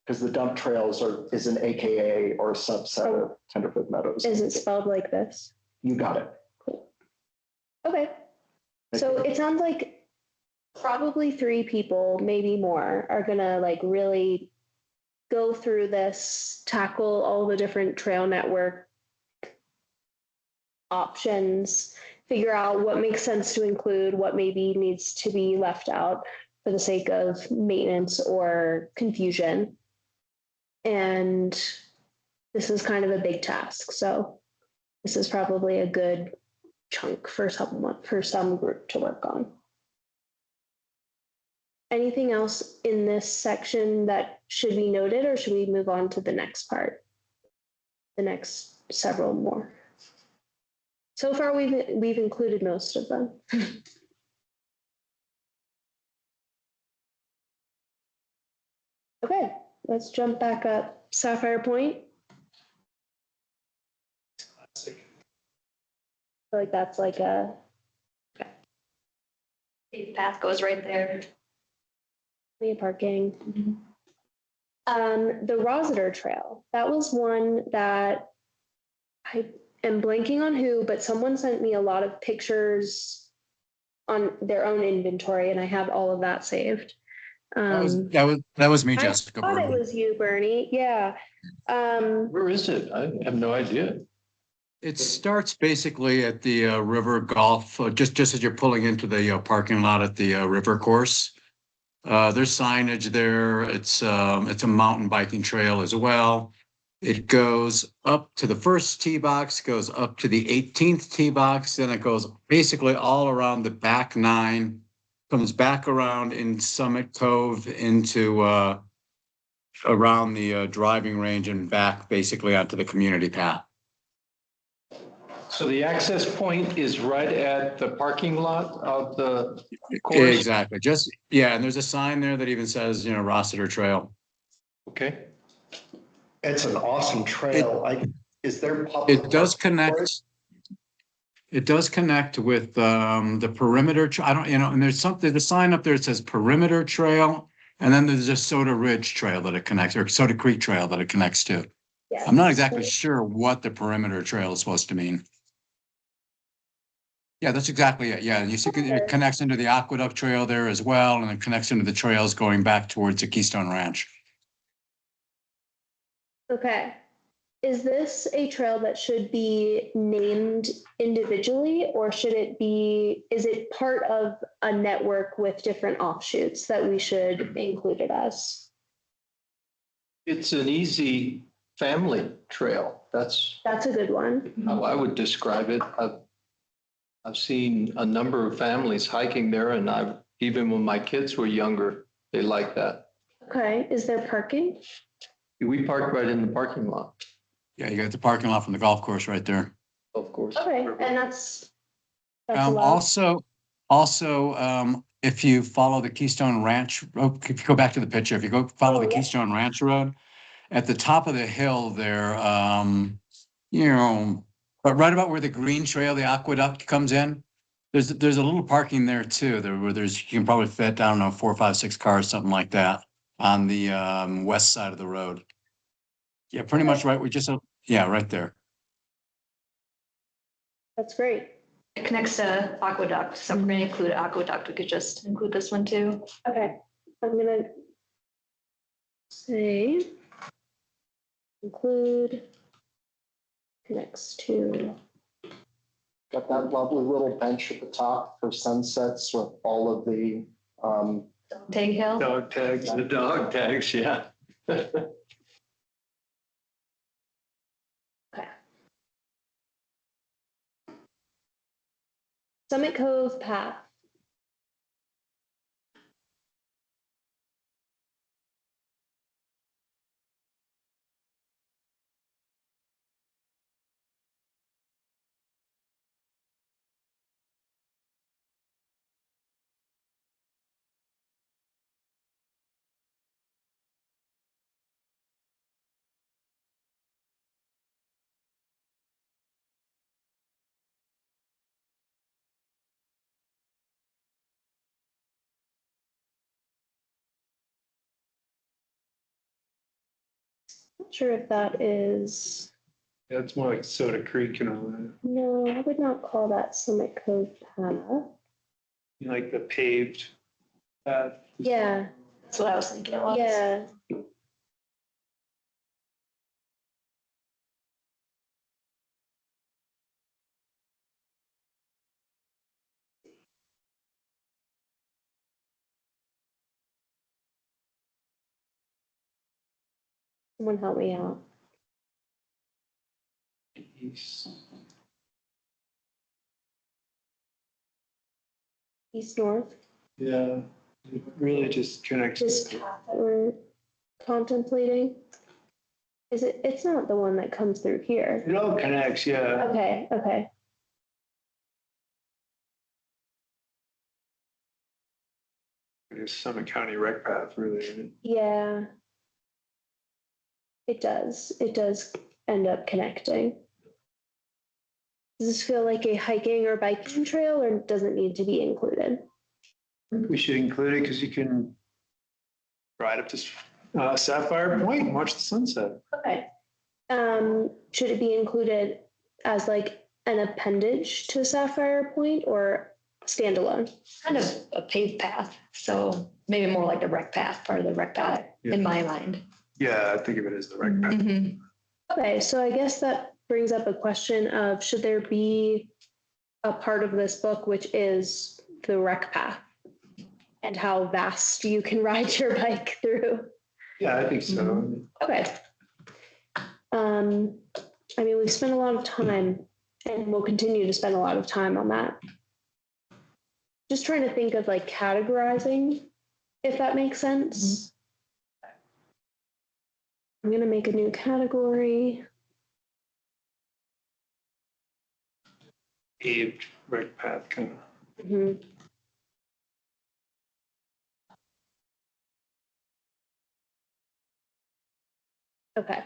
Because the dump trails is an AKA or a subset of Tenderfoot Meadows. is it spelled like this? You got it. Okay, so it sounds like probably 3 people, maybe more, are gonna like really go through this, tackle all the different trail network options, figure out what makes sense to include, what maybe needs to be left out for the sake of maintenance or confusion. And this is kind of a big task, so this is probably a good chunk for some group to work on. Anything else in this section that should be noted, or should we move on to the next part? The next several more. So far, we've included most of them. Okay, let's jump back up. Sapphire Point. I feel like that's like a Path goes right there. parking. The Rossiter Trail, that was one that I am blanking on who, but someone sent me a lot of pictures on their own inventory, and I have all of that saved. That was me, Jessica. I thought it was you, Bernie. Yeah. Where is it? I have no idea. It starts basically at the River Golf, just as you're pulling into the parking lot at the river course. There's signage there. It's a mountain biking trail as well. It goes up to the first tee box, goes up to the 18th tee box, then it goes basically all around the back 9, comes back around in Summit Cove into around the driving range and back basically onto the community path. So the access point is right at the parking lot of the course? Exactly. And there's a sign there that even says, Rossiter Trail. Okay. It's an awesome trail. Is there? It does connect. It does connect with the perimeter. And there's a sign up there that says perimeter trail. And then there's a Soda Ridge Trail that it connects, or Soda Creek Trail that it connects to. Yes. I'm not exactly sure what the perimeter trail is supposed to mean. Yeah, that's exactly it. Yeah, you see it connects into the Aqueduct Trail there as well, and it connects into the trails going back towards the Keystone Ranch. Okay. Is this a trail that should be named individually, or is it part of a network with different offshoots that we should include it as? It's an easy family trail. That's a good one. how I would describe it. I've seen a number of families hiking there, and even when my kids were younger, they liked that. Okay, is there parking? We park right in the parking lot. Yeah, you got the parking lot from the golf course right there. Of course. Okay, and that's allowed. Also, if you follow the Keystone Ranch, if you go back to the picture, if you go follow the Keystone Ranch Road, at the top of the hill there, but right about where the green trail, the aqueduct comes in, there's a little parking there too. Where you can probably fit, I don't know, 4, 5, 6 cars, something like that, on the west side of the road. Yeah, pretty much right. Right there. That's great. It connects to Aqueduct, so if we're going to include Aqueduct, we could just include this one too. Okay, I'm gonna say include connects to. Got that lovely little bench at the top for sunsets with all of the Tag Hill. Dog tags. The dog tags, yeah. Summit Cove Path. Not sure if that is. Yeah, it's more like Soda Creek and all that. No, I would not call that Summit Cove Path. You like the paved path. Yeah. That's what I was thinking it was. Yeah. Someone help me out. East, north, Yeah, it really just connects. this path that we're contemplating. Is it, it's not the one that comes through here. It all connects, yeah. Okay, okay. There's Summit County Rec Path really. Isn't it? Yeah. It does. It does end up connecting. Does this feel like a hiking or biking trail, or does it need to be included? We should include it because you can ride up to Sapphire Point and watch the sunset. Okay. Should it be included as like an appendage to Sapphire Point or standalone? Kind of a paved path, so maybe more like the rec path, part of the rec path in my mind. Yeah, I think of it as the rec path. Mhm. Okay, so I guess that brings up a question of, should there be a part of this book which is the rec path? And how vast you can ride your bike through? Yeah, I think so. Okay. I mean, we've spent a lot of time and we'll continue to spend a lot of time on that. Just trying to think of like categorizing, if that makes sense. I'm gonna make a new category. Paved rec path kind of. Mhm. Okay.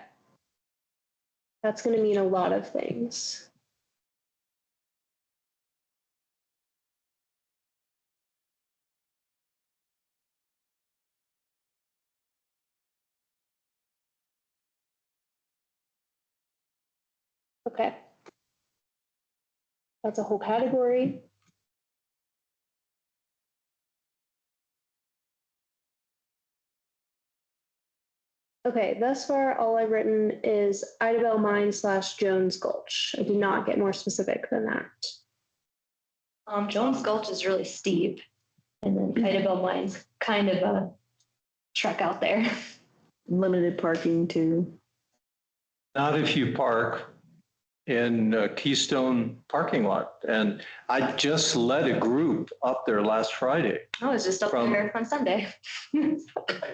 That's going to mean a lot of things. Okay. That's a whole category. Okay, thus far, all I've written is Idabel Mine / Jones Gulch. I did not get more specific than that. Jones Gulch is really steep, and then Idabel Mine's kind of a trek out there. Limited parking too. Not if you park in Keystone parking lot. And I just led a group up there last Friday. I was just up there on Sunday. I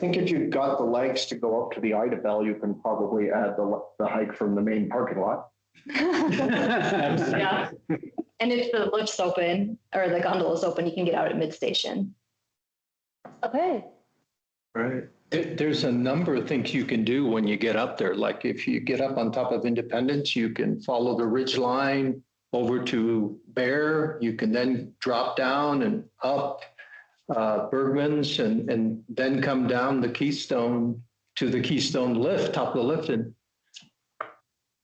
think if you've got the legs to go up to the Idabel, you can probably add the hike from the main parking lot. Yeah. And if the lift's open or the gondola's open, you can get out at mid-station. Okay. Right. There's a number of things you can do when you get up there. Like if you get up on top of Independence, you can follow the ridge line over to Bear. You can then drop down and up Bergman's and then come down the Keystone to the Keystone lift, top of the lift. And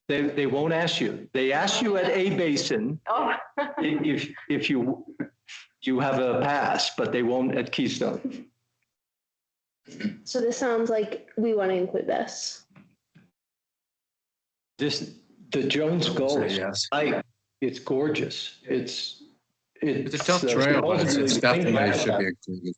they won't ask you. They ask you at A Basin if you have a pass, but they won't at Keystone. So this sounds like we want to include this. The Jones Gulch, yes. It's gorgeous. It's It's a tough trail, but it's definitely should be included.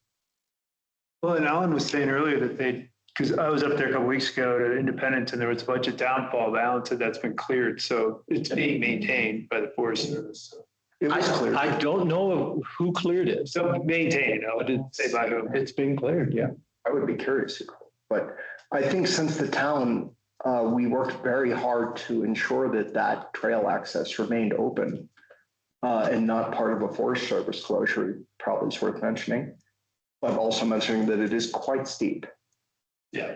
Well, and Alan was saying earlier that because I was up there a couple weeks ago to Independence and there was a bunch of downfall, but Alan said that's been cleared. So it's being maintained by the Forest Service. It was clear. I don't know who cleared it. So maintained, I would say by whom. It's been cleared, yeah. I would be curious, but I think since the town, we worked very hard to ensure that trail access remained open and not part of a Forest Service closure, probably is worth mentioning, but also mentioning that it is quite steep. Yeah.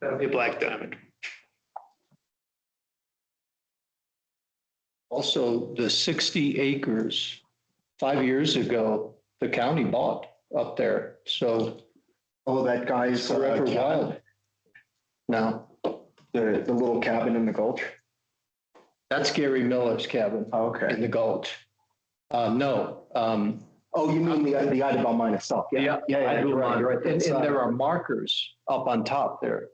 That'll be a black diamond. Also, the 60 acres, 5 years ago, the county bought up there. So Oh, that guy's forever cabin, wild. Now, the little cabin in the gulch. that's Gary Miller's cabin in Okay. the gulch. No. Oh, you mean the Idabel mine itself? Yeah. You're right. And there are markers up on top there.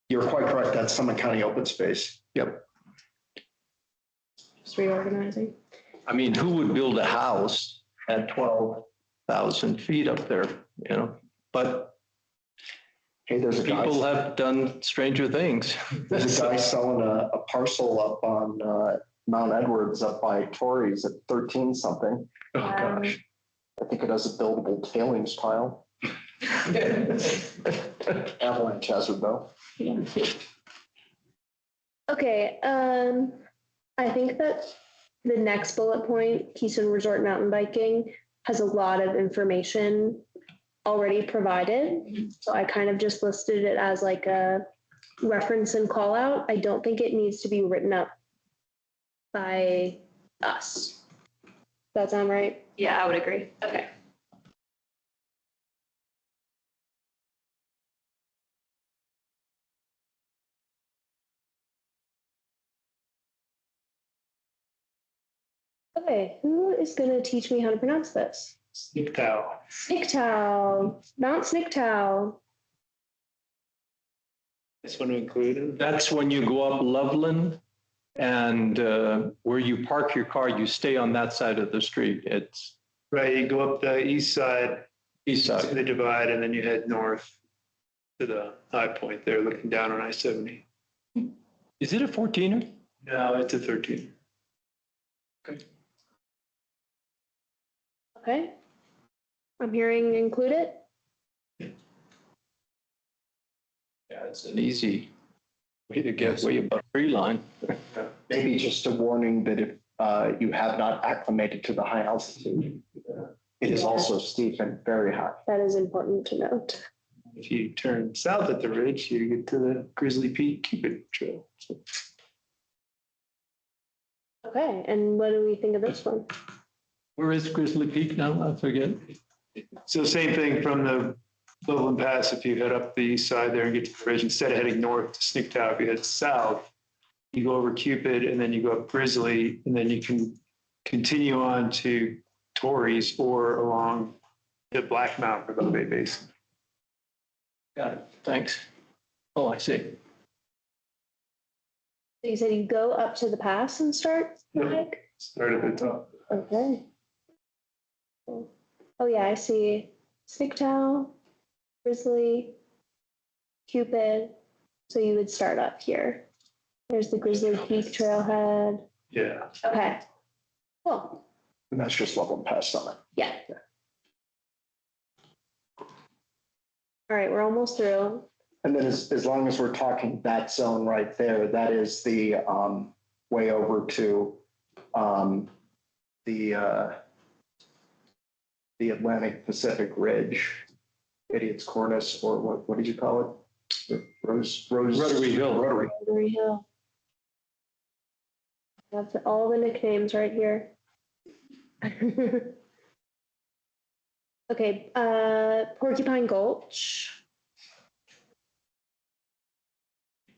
You're quite correct. That's Summit County open space. Yep. Just reorganizing. I mean, who would build a house at 12,000 feet up there, you know? But Hey, there's a guy. People have done stranger things. There's a guy selling a parcel up on Mount Edwards up by Torrey's at 13 something. Oh, gosh. I think it has a buildable tailings pile. Avalanche hazard though. Okay, I think that the next bullet point, Keystone Resort Mountain Biking, has a lot of information already provided. So I kind of just listed it as like a reference and call out. I don't think it needs to be written up by us. Does that sound right? Yeah, I would agree. Okay. Okay, who is going to teach me how to pronounce this? Snicktow. Snicktow, Mount Snicktow. Just want to include it. That's when you go up Loveland and where you park your car, you stay on that side of the street. It's Right, you go up the east side east to side. the divide, and then you head north to the high point there, looking down on I-70. Is it a 14er? No, it's a 13. Okay. I'm hearing include it. Yeah, it's an easy way to get way above tree line. Maybe just a warning that if you have not acclimated to the high altitude, it is also steep and very high. That is important to note. If you turn south at the ridge, you get to the Grizzly Peak Cupid Trail. So Okay, and what do we think of this one? Where is Grizzly Peak now? I forget. So same thing from the Loveland Pass, if you head up the east side there and get to the ridge, instead of heading north to Snicktow, if you head south, you go over Cupid and then you go up Grizzly, and then you can continue on to Torrey's or along the Black Mountain or the Bay Basin. Got it. Thanks. Oh, I see. So you said you go up to the pass and start the Yep. hike? Start at the top. Okay. Cool. Oh yeah, I see Snicktow, Grizzly, Cupid. So you would start up here. There's the Grizzly Peak trailhead. Yeah. Okay. Cool. And that's just Loveland Pass Summit. Yeah. All right, we're almost through. And then as long as we're talking that zone right there, that is the way over to the Atlantic Pacific Ridge, Idiot's Cornice, or what did you call it? Rose. Rotary Hill. Rotary. Rotary Hill. That's all the nicknames right here. Okay, Porcupine Gulch.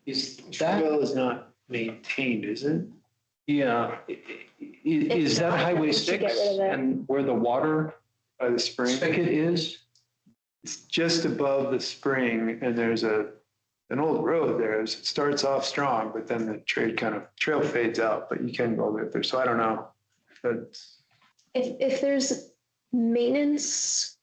Is Trail is not maintained, is it? yeah. Is that not, Highway we should get 6 rid of it. and where the water By the spring? spigot is? It's just above the spring, and there's an old road there. It starts off strong, but then the trail fades out, but you can go up there. So I don't know. But If there's maintenance,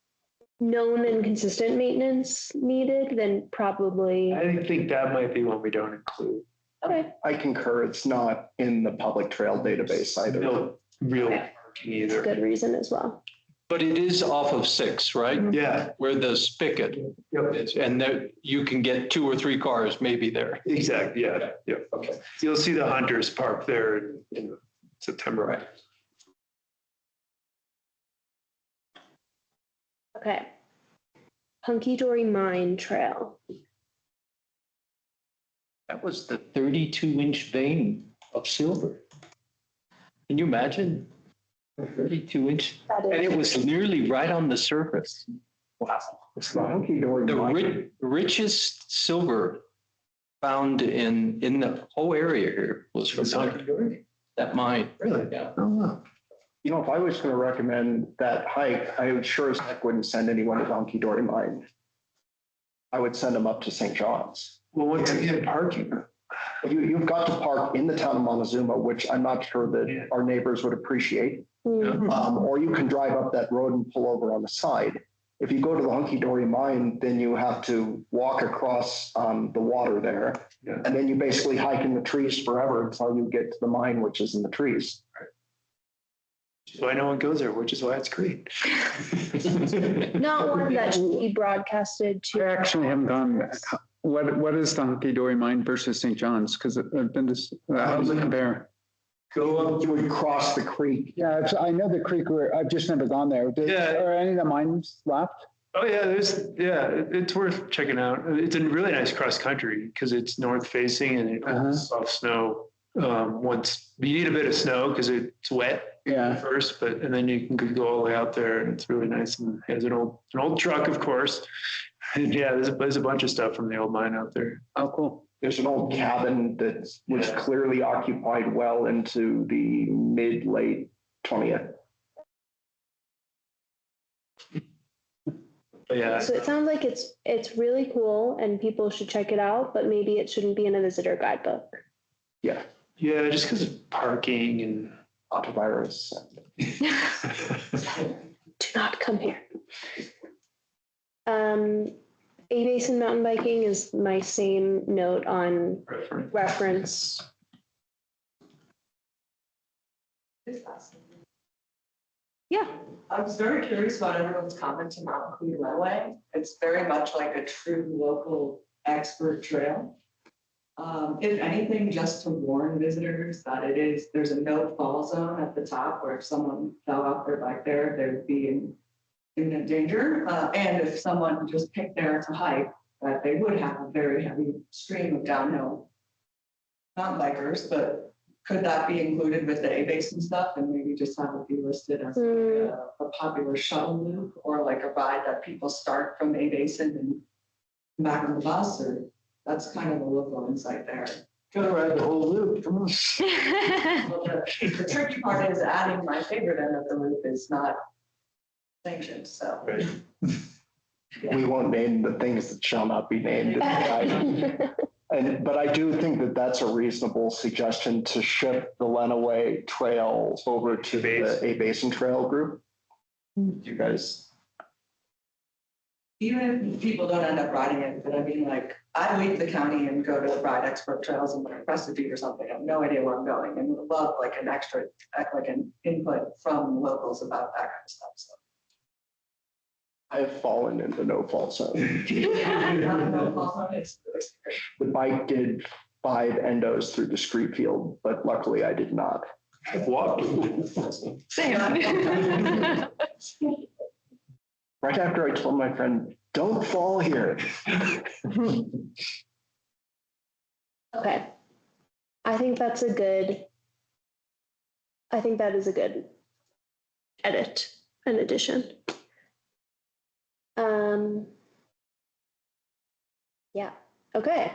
known and consistent maintenance needed, then probably, I think that might be one we don't include. okay. I concur. It's not in the public trail database either. No real Okay. parking either. Good reason as well. But it is off of 6, right? Yeah, Where the spigot is, and there, you can get 2 or 3 cars maybe there. exactly. Yeah, yeah. Okay. You'll see the hunters parked there in September. Right. Okay. Hunky Dory Mine Trail. That was the 32-inch vein of silver. Can you imagine? 32-inch, That and is, it was nearly right on the surface. Wow. It's the hunky dory. The richest silver found in the whole area here was from that mine. Really? Yeah. Oh, wow. You know, if I was going to recommend that hike, I would sure as heck wouldn't send anyone to Hunky Dory Mine. I would send them up to St. John's. Well, once again, parking. You've got to park in the town of Montezuma, which I'm not sure that our neighbors would appreciate. hmm, Or you can drive up that road and pull over on the side. If you go to the Hunky Dory Mine, then you have to walk across the water there. Yeah. And then you basically hike in the trees forever until you get to the mine, which is in the trees. Which is why no one goes there, which is why it's great. Not one that should be broadcasted I to. actually haven't gone, what is the Hunky Dory Mine versus St. John's? Because I've been to, how does it compare? Go up. You would cross the creek. Yeah, I know the creek where, I've just never gone there. Yeah. Are any of the mines left? Oh yeah, it's worth checking out. It's a really nice cross country because it's north facing and it has soft snow. Once you need a bit of snow because it's wet first, and then you can go all the way out there and it's really nice and has an old truck, of course. And yeah, there's a bunch of stuff from the old mine out there. Oh, cool. There's an old cabin that was clearly occupied well into the mid-late 20th. But yeah, So it sounds like it's really cool and people should check it out, but maybe it shouldn't be in a visitor guidebook. Yeah, just because of parking and autovirus. Do not come here. A Basin mountain biking is my same note on reference. Yeah. I was very curious about everyone's comment to Mountain Clear Railway. It's very much like a true local expert trail. If anything, just to warn visitors that there's a no fall zone at the top where if someone fell off their bike there, they would be in imminent danger. And if someone just picked there to hike, that they would have a very heavy stream of downhill mountain bikers, but could that be included with the A Basin stuff and maybe just have it be listed as like a popular shuttle loop or like a ride that people start from A Basin and back on the bus, or that's kind of a local insight there. gotta ride the whole loop. Come on. The tricky part is adding my favorite end of the loop is not sanctioned, so. Right. We won't name the things that shall not be named. But I do think that that's a reasonable suggestion to shift the Lenawee Trail over to the A Basin Trail group. You guys. Even if people don't end up riding it, but I mean, like, I leave the county and go to the Ride Expert Trails and like Crested Butte or something. I have no idea where I'm going and would love like an extra, like an input from locals about that kind of stuff. So. I have fallen into no fall zone. The bike did 5 endos through the street field, but luckily I did not. I've walked. Same. Right after I told my friend, don't fall here. Okay. I think that is a good edit and addition. Yeah, okay.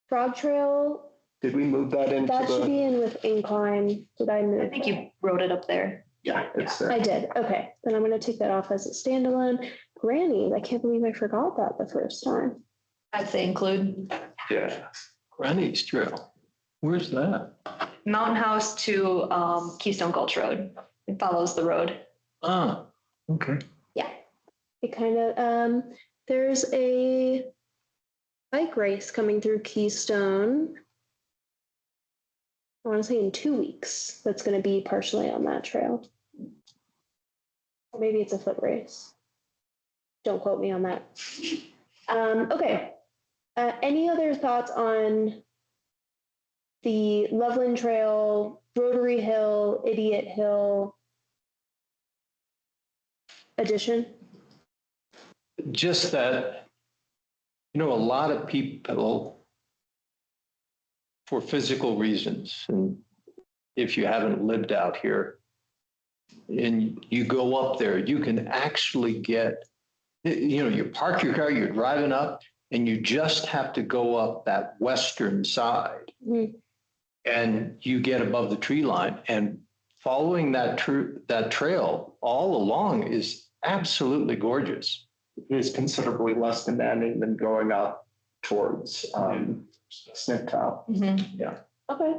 Frog Trail, Did we move that into that should the? be in with incline. Did I move? I think you wrote it up there. Yeah, it's there. I did. Okay, then I'm gonna take that off as a standalone. Granny, I can't believe I forgot that the first time. I'd say include Yeah. Granny's Trail. Where's that? Mountain House to Keystone Gulch Road. It follows the road. Ah, okay. Yeah, it kind of, there's a bike race coming through Keystone. I want to say in 2 weeks, that's going to be partially on that trail. Or maybe it's a foot race. Don't quote me on that. Okay. Any other thoughts on the Loveland Trail, Rotary Hill, Idiot Hill addition? Just that, a lot of people, for physical reasons, and if you haven't lived out here and you go up there, you can actually get, you park your car, you're driving up, and you just have to go up that western side. Mm-hmm. And you get above the tree line, and following that trail all along is absolutely gorgeous. It is considerably less demanding than going up towards Sniptown. Mm-hmm. Yeah. Okay.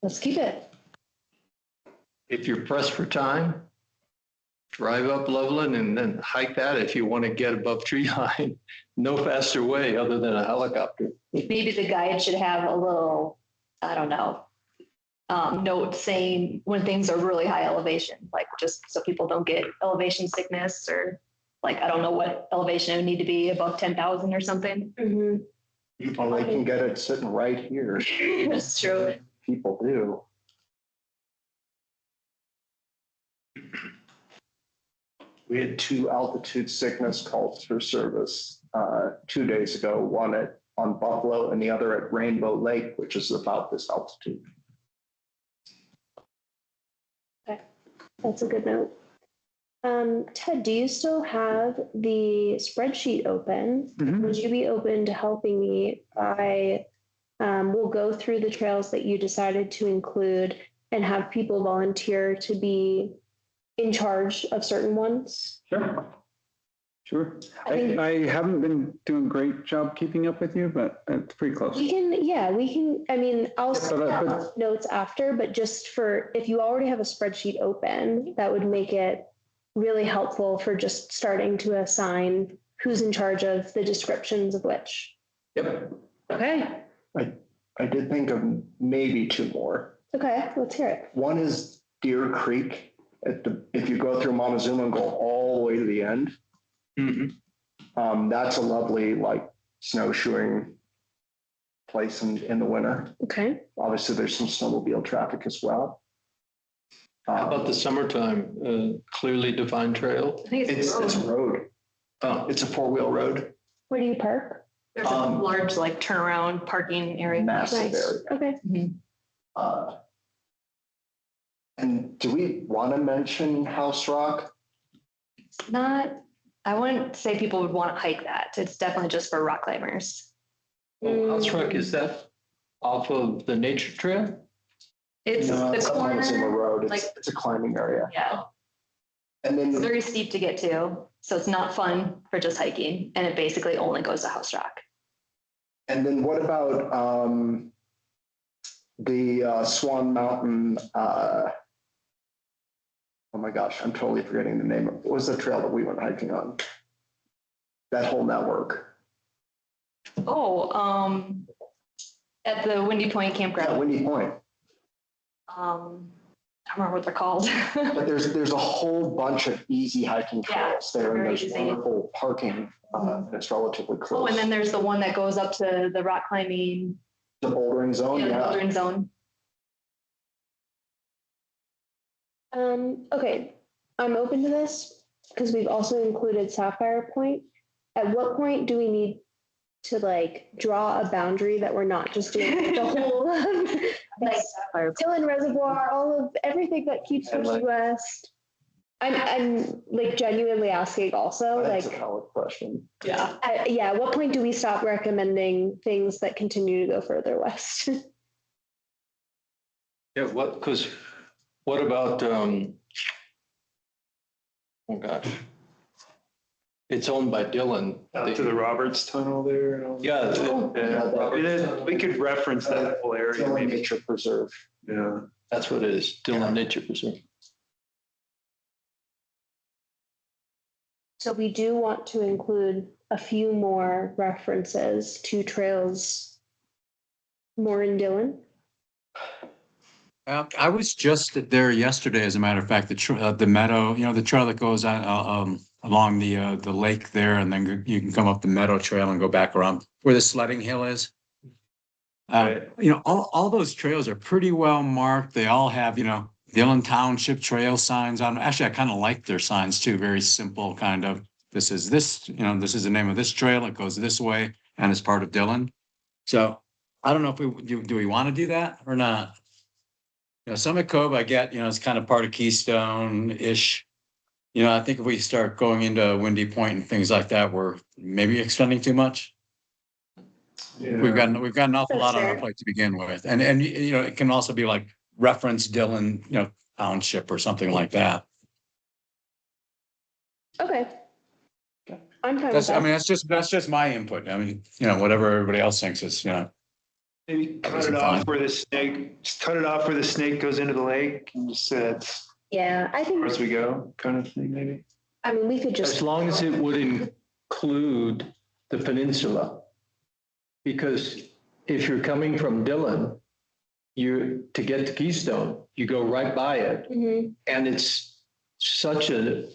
Let's keep it. If you're pressed for time, drive up Loveland and then hike that if you want to get above tree line. No faster way other than a helicopter. Maybe the guide should have a little, I don't know, note saying when things are really high elevation, like just so people don't get elevation sickness or like, I don't know what elevation it would need to be above 10,000 or something. Well, they can get it sitting right here. That's true. People do. We had 2 altitude sickness calls for service 2 days ago, one on Buffalo and the other at Rainbow Lake, which is about this altitude. Okay, that's a good note. Ted, do you still have the spreadsheet open? Would you be open to helping me? We'll go through the trails that you decided to include and have people volunteer to be in charge of certain ones. Sure. I I haven't been doing a great job keeping up with you, but it's pretty close. We can, I mean, I'll send out notes after, but just for, if you already have a spreadsheet open, that would make it really helpful for just starting to assign who's in charge of the descriptions of which. Yep. Okay. I did think of maybe 2 more. Okay, let's hear it. One is Deer Creek if you go through Montezuma and go all the way to the end. That's a lovely like snowshoeing place in the winter. Okay. Obviously, there's some snowmobile traffic as well. How about the summertime, clearly defined trail? I think It's a road. It's a 4-wheel road. Where do you park? There's a large like turnaround parking area. Massive Nice. area. Okay. And do we want to mention House Rock? Not, I wouldn't say people would want to hike that. It's definitely just for rock climbers. House Rock, is that off of the nature trail? It's No, the it's up Montezuma corner, Road. like- It's a climbing area. yeah, And then it's very steep to get to. So it's not fun for just hiking. And it basically only goes to House Rock. And then what about the Swan Mountain? Oh my gosh, I'm totally forgetting the name of it. What was the trail that we went hiking on? That whole network. Oh, at the Windy Point Yeah, campground. Windy Point. I don't remember what they're called. But there's a whole bunch of easy hiking Yeah, trails there, and very there's easy. wonderful parking. It's relatively Oh, close. and then there's the one that goes up to the rock climbing, The bouldering zone, the yeah. Bouldering Zone. Okay, I'm open to this because we've also included Sapphire Point. At what point do we need to like draw a boundary that we're not just doing the whole like Dillon Reservoir, all of everything that keeps from the west? I'm like genuinely asking also, That's a like, valid question. Yeah. yeah, at what point do we stop recommending things that continue to go further west? Yeah, what about, oh gosh. It's owned by Dillon. Out to the Roberts Tunnel there. and all that. Yeah, We could reference that whole area, Dillon maybe. Nature Preserve. Yeah. that's what it is, Dillon Nature Preserve. So we do want to include a few more references to trails more in Dillon. I was just there yesterday, as a matter of fact, the meadow, the trail that goes on along the lake there, and then you can come up the meadow trail and go back around where the sledding hill is. All those trails are pretty well marked. They all have, Dillon Township trail signs on. Actually, I kind of like their signs too. Very simple, kind of. This is this is the name of this trail. It goes this way, and it's part of Dillon. So I don't know if do we want to do that or not. Summit Cove, I get, it's kind of part of Keystone-ish. I think if we start going into Windy Point and things like that, we're maybe extending too much. Yeah. We've got an awful lot on our Sure. plate to begin with. And it can also be like reference Dillon, Township or something like that. Okay. I'm fine with that. That's just my input. I mean, whatever everybody else thinks is, Maybe cut Obviously it fine. off where the snake, just cut it off where the snake goes into the lake and just say Yeah, I think, As we go, kind of thing, maybe. I mean, we could As just, long as it would include the peninsula. Because if you're coming from Dillon, to get to Keystone, you go right by it. Mhm. And it's such a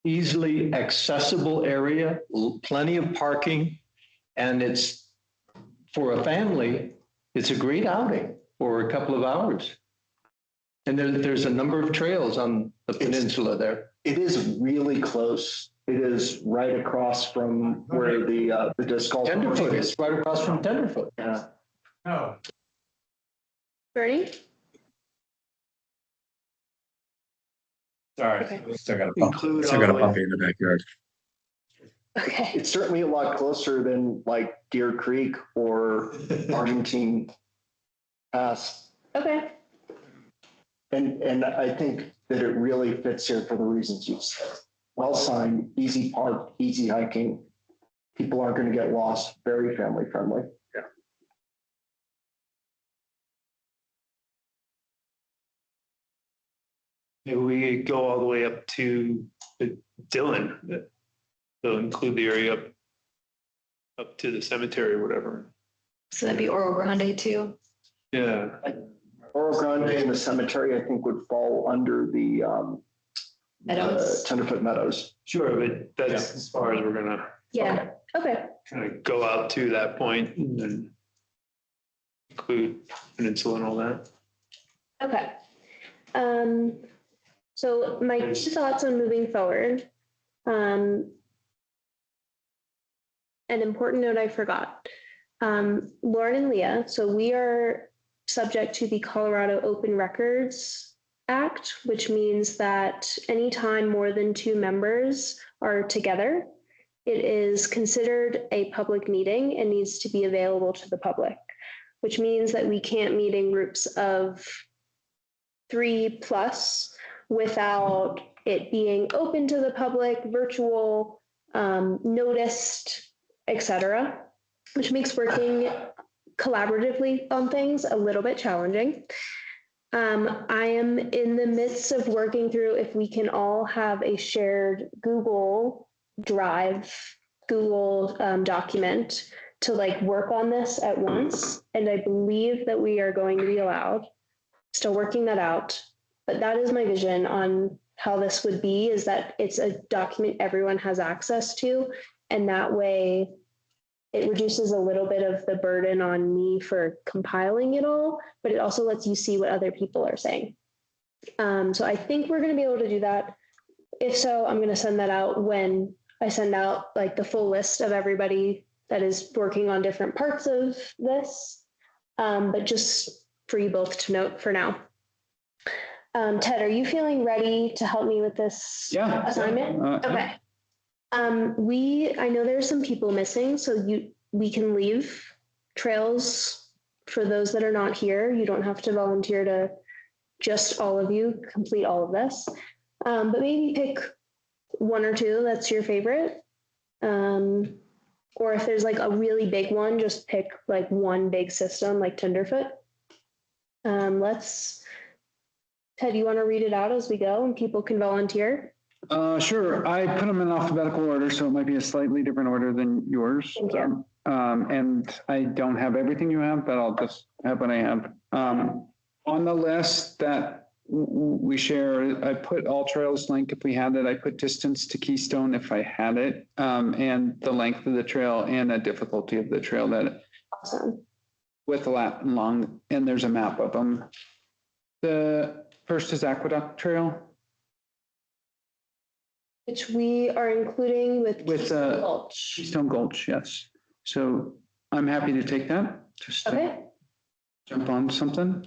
easily accessible area, plenty of parking. And it's, for a family, it's a great outing for a couple of hours. And there's a number of trails on the peninsula there. It is really close. It is right across from where the disc golf. Tenderfoot is right across from Tenderfoot. Yeah. Oh. Bernie? Sorry, Okay. still got Include still got a all the way- puppy in the backyard. Okay, It's certainly a lot closer than like Deer Creek or Argentine Pass. okay, And I think that it really fits here for the reasons you've said. Well signed, easy park, easy hiking. People aren't going to get lost, very family friendly. Maybe we go all the way up to Dillon. They'll include the area up to the cemetery or whatever. So that'd be Oro Grande too. Yeah. Oro Grande and the cemetery, I think, would fall under the Meadows. Tenderfoot Meadows. Sure, but that's as far as we're gonna yeah, okay, kind of go out to that point and then include peninsula and all that. okay. So my two thoughts on moving forward. An important note I forgot. Lauren and Leah, so we are subject to the Colorado Open Records Act, which means that anytime more than 2 members are together, it is considered a public meeting and needs to be available to the public, which means that we can't meet in groups of 3+ without it being open to the public, virtual, noticed, etc., which makes working collaboratively on things a little bit challenging. I am in the midst of working through if we can all have a shared Google Drive, Google document to like work on this at once. And I believe that we are going to be allowed. Still working that out. But that is my vision on how this would be, is that it's a document everyone has access to. And that way it reduces a little bit of the burden on me for compiling it all, but it also lets you see what other people are saying. So I think we're going to be able to do that. If so, I'm going to send that out when I send out like the full list of everybody that is working on different parts of this. But just for you both to note for now. Ted, are you feeling ready to help me with this assignment? Okay. I know there's some people missing, so we can leave trails for those that are not here. You don't have to volunteer to just all of you complete all of this. But maybe pick 1 or 2 that's your favorite. Or if there's like a really big one, just pick like one big system like Tenderfoot. Ted, you want to read it out as we go and people can volunteer? Sure. I put them in alphabetical order, so it might be a slightly different order than yours. Thank you. And I don't have everything you have, but I'll just have what I have. On the list that we share, I put all trails link if we had it. I put distance to Keystone if I had it, and the length of the trail and the difficulty of the trail, that Awesome. width, lat, and long, and there's a map of them. The first is Aqueduct Trail. Which we are including with Keystone Gulch. Keystone Gulch, yes. So I'm happy to take that. Just to Okay. jump on something.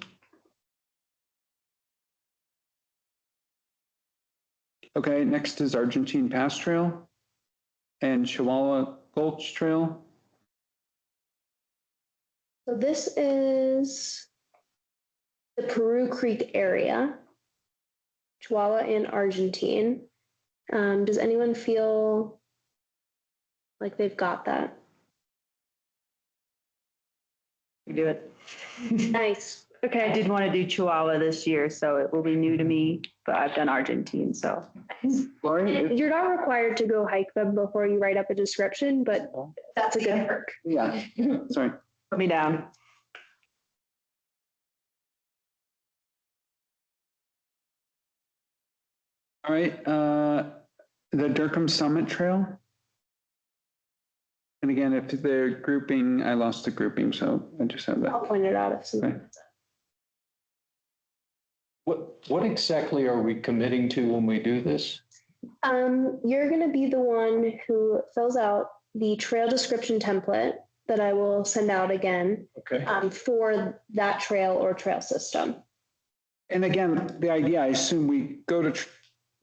Okay, next is Argentine Pass Trail and Chihuahua Gulch Trail. So this is the Peru Creek area, Chihuahua and Argentine. Does anyone feel like they've got that? You do it. Nice. Okay, I did want to do Chihuahua this year, so it will be new to me, but I've done Argentine, so. Lori, if- You're not required to go hike them before you write up a description, but that's a good perk. yeah, sorry. Put me down. All right, the Durham Summit Trail. And again, if they're grouping, I lost the grouping, so I just have I'll that. point it out if Okay. some. What exactly are we committing to when we do this? You're gonna be the one who fills out the trail description template that I will send out again, Okay. for that trail or trail system. And again, the idea, I assume we go to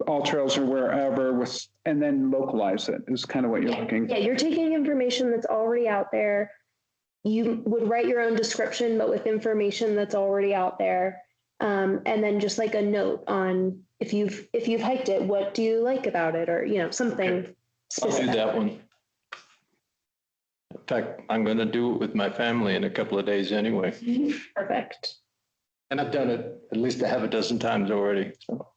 all trails or wherever with, and then localize it is kind of what you're looking. Yeah, you're taking information that's already out there. You would write your own description, but with information that's already out there. And then just like a note on if you've hiked it, what do you like about it, or something I'll do specific. that one. In fact, I'm going to do it with my family in a couple of days anyway. Perfect. And I've done it at least a half a dozen times already. So.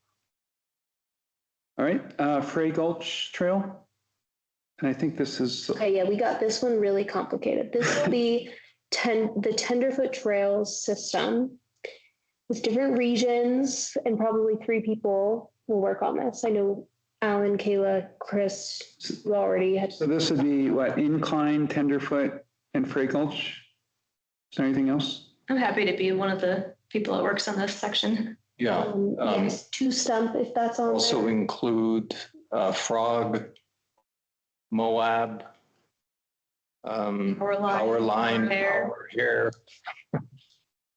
All right, Frey Gulch Trail. And I think this is, Okay, yeah, we got this one really complicated. This will be the Tenderfoot Trails system with different regions, and probably 3 people will work on this. I know Alan, Kayla, Chris, who already had. so this would be what, Incline, Tenderfoot, and Frey Gulch? Is there anything else? I'm happy to be one of the people that works on this section. Yeah. Yes, Two Stump, if that's on Also there. include Frog, Moab, Power Line, Power Hair.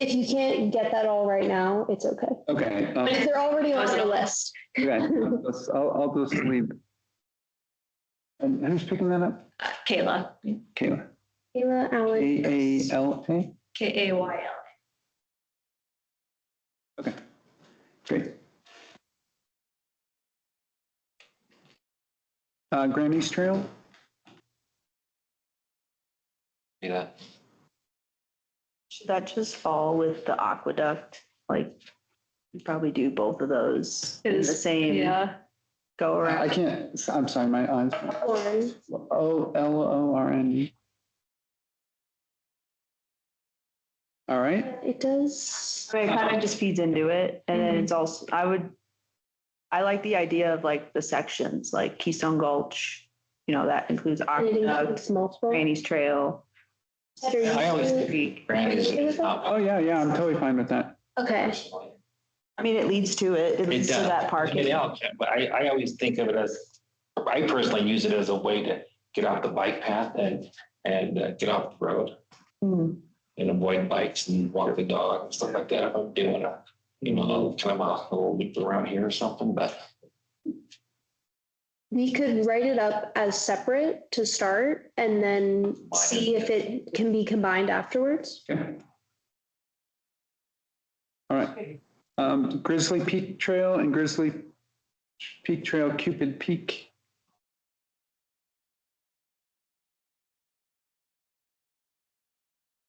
If you can't get that all right now, it's okay. Okay. But if they're already on your list. Okay, I'll just leave. And who's picking that up? Kayla, Kayla. Kayla, Alan. AALA? Kayl. Okay, great. Grand East Trail? Yeah. Should that just fall with the aqueduct? Like, you probably do both of those in the same Yeah. go I around. can't, I'm sorry, my eyes. Lauren. OLORN. All right, It does. I mean, it kind of just feeds into it. And then it's also, I like the idea of like the sections, like Keystone Gulch, that includes And it aqueduct, includes multiple. Granny's Trail. I always think Creek. Brandy's oh, yeah, I'm totally fine with that. Okay. I mean, it leads to it. It leads to that parking. Yeah, but I always think of it as, I personally use it as a way to get off the bike path and get off the road Mhm. and avoid bikes and walk the dog and stuff like that. If I'm doing kind of a little loop around here or something, but We could write it up as separate to start and then see if it can be combined afterwards. Okay. All right. Grizzly Peak Trail and Grizzly Peak Trail Cupid Peak.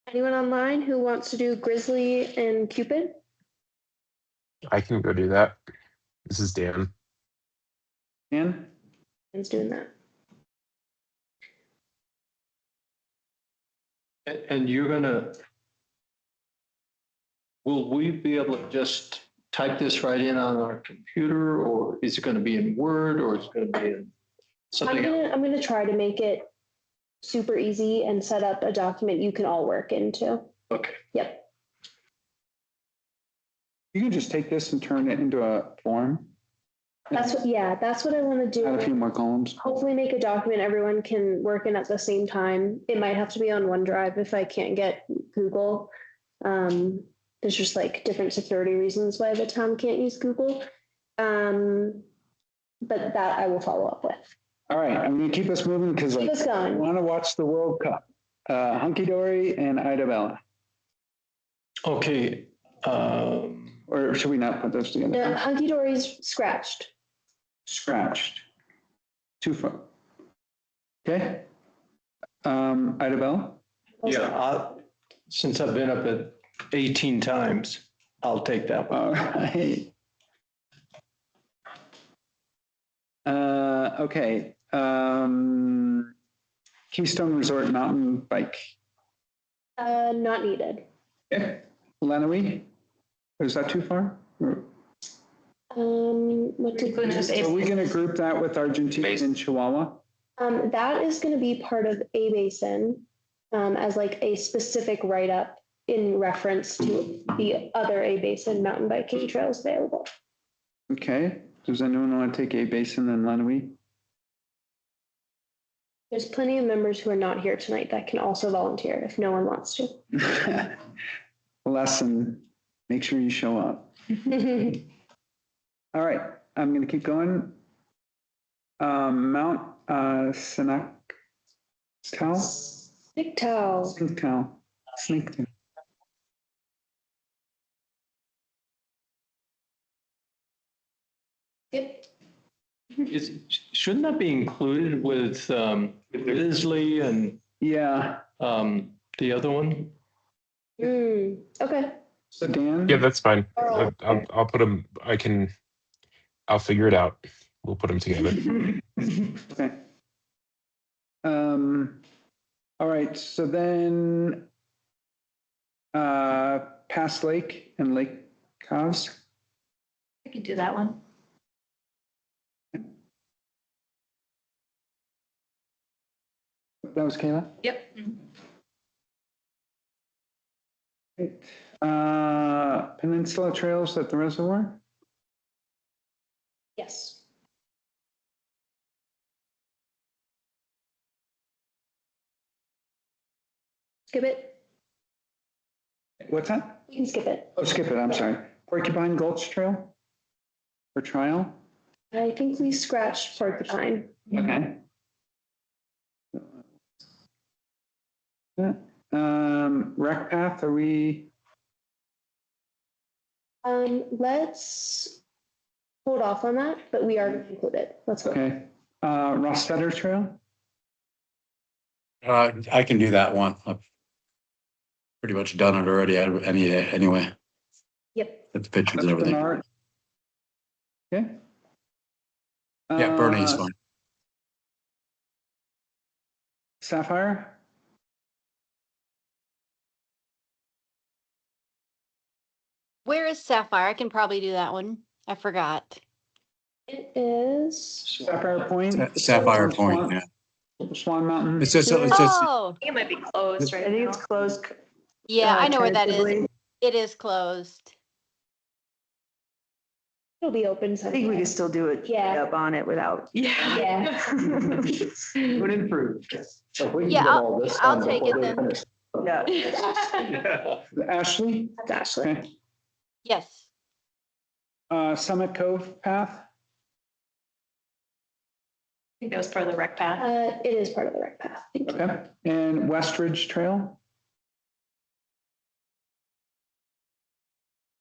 Anyone online who wants to do Grizzly and Cupid? I can go do that. This is Dan. Dan? Dan's doing that. And you're gonna, will we be able to just type this right in on our computer, or is it gonna be in Word, or is it gonna be in something else? I'm gonna try to make it super easy and set up a document you can all work into. Okay. Yep. You can just take this and turn it into a form. That's what I want to Add a few do. more columns. Hopefully make a document everyone can work in at the same time. It might have to be on OneDrive if I can't get Google. There's just like different security reasons why the town can't use Google. But that I will follow up with. All right, I'm gonna keep us moving because Keep us I going. want to watch the World Cup. Hunky Dory and Ida Bella. Okay, Or should we not put those The together? Hunky Dory's scratched. Scratched. 2 foot. Okay. Ida Bella? yeah, since I've been up at 18 times, I'll take that one. All right. Okay. Keystone Resort Mountain Bike. Not needed. Okay. Lenawee? Is that too far? Or- What did Are we going to group that with Argentina and Chihuahua? that is going to be part of A Basin, as like a specific write-up in reference to the other A Basin mountain biking trails available. Okay. Does anyone want to take A Basin and Lenawee? There's plenty of members who are not here tonight that can also volunteer if no one wants to. Lesson, make sure you show up. All right, I'm going to keep going. Mount Snaktal? Snaketown. Snaketown. Yep. Shouldn't that be included with Grizzly and Yeah. the other one? Okay. So Dan? Yeah, that's fine. Oh. I'll put them, I'll figure it out. We'll put them together. Okay. All right, so then Pass Lake and Lake Cos. I could do that one. That was Kayla? Yep. Peninsula Trails at the reservoir? Yes. Skip it. What's that? You can skip it. Oh, skip it, I'm sorry. Porcupine Gulch Trail? For trial? I think we scratched Porcupine. Okay. Rec path, are we, Let's hold off on that, but we are going to include it. Let's go. okay. Rostetter Trail? I can do that one. I've pretty much done it already anyway. Yep. With the pictures and everything. Bernard? Okay. Yeah, Bernie's fine. Sapphire? Where is Sapphire? I can probably do that one. I forgot. It is. Sapphire Point? Sapphire Point, yeah. Swan Mountain? It's just, Oh, I think it might be closed right I think now. it's closed. yeah, I know where that is. tentatively. It is closed. It'll be open I think we sometime. can still do it. Yeah. Up on it without. Yeah. Yeah. Put in fruit. So if we can Yeah, get all this I'll done take before it they then. finish. Yeah. Ashley? That's Ashley. Okay. Yes. Summit Cove Path? I think that was part of the rec path. It is part of the rec path. Thank you. Okay. And Westridge Trail?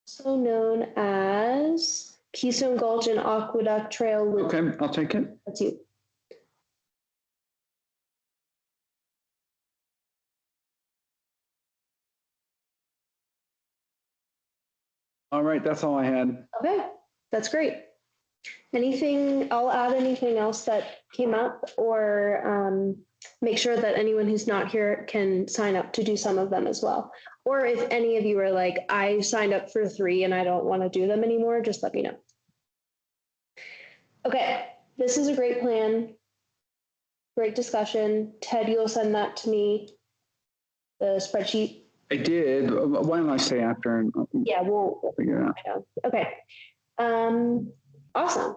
Also known as Keystone Gulch and Aqueduct Trail Loop. Okay, I'll take it. That's you. All right, that's all I had. Okay, that's great. Anything, I'll add anything else that came up or make sure that anyone who's not here can sign up to do some of them as well. Or if any of you are like, I signed up for 3 and I don't want to do them anymore, just let me know. Okay, this is a great plan. Great discussion. Ted, you'll send that to me, the spreadsheet. I did. Why don't I stay after and Yeah, we'll figure it out? I know. Okay. Awesome.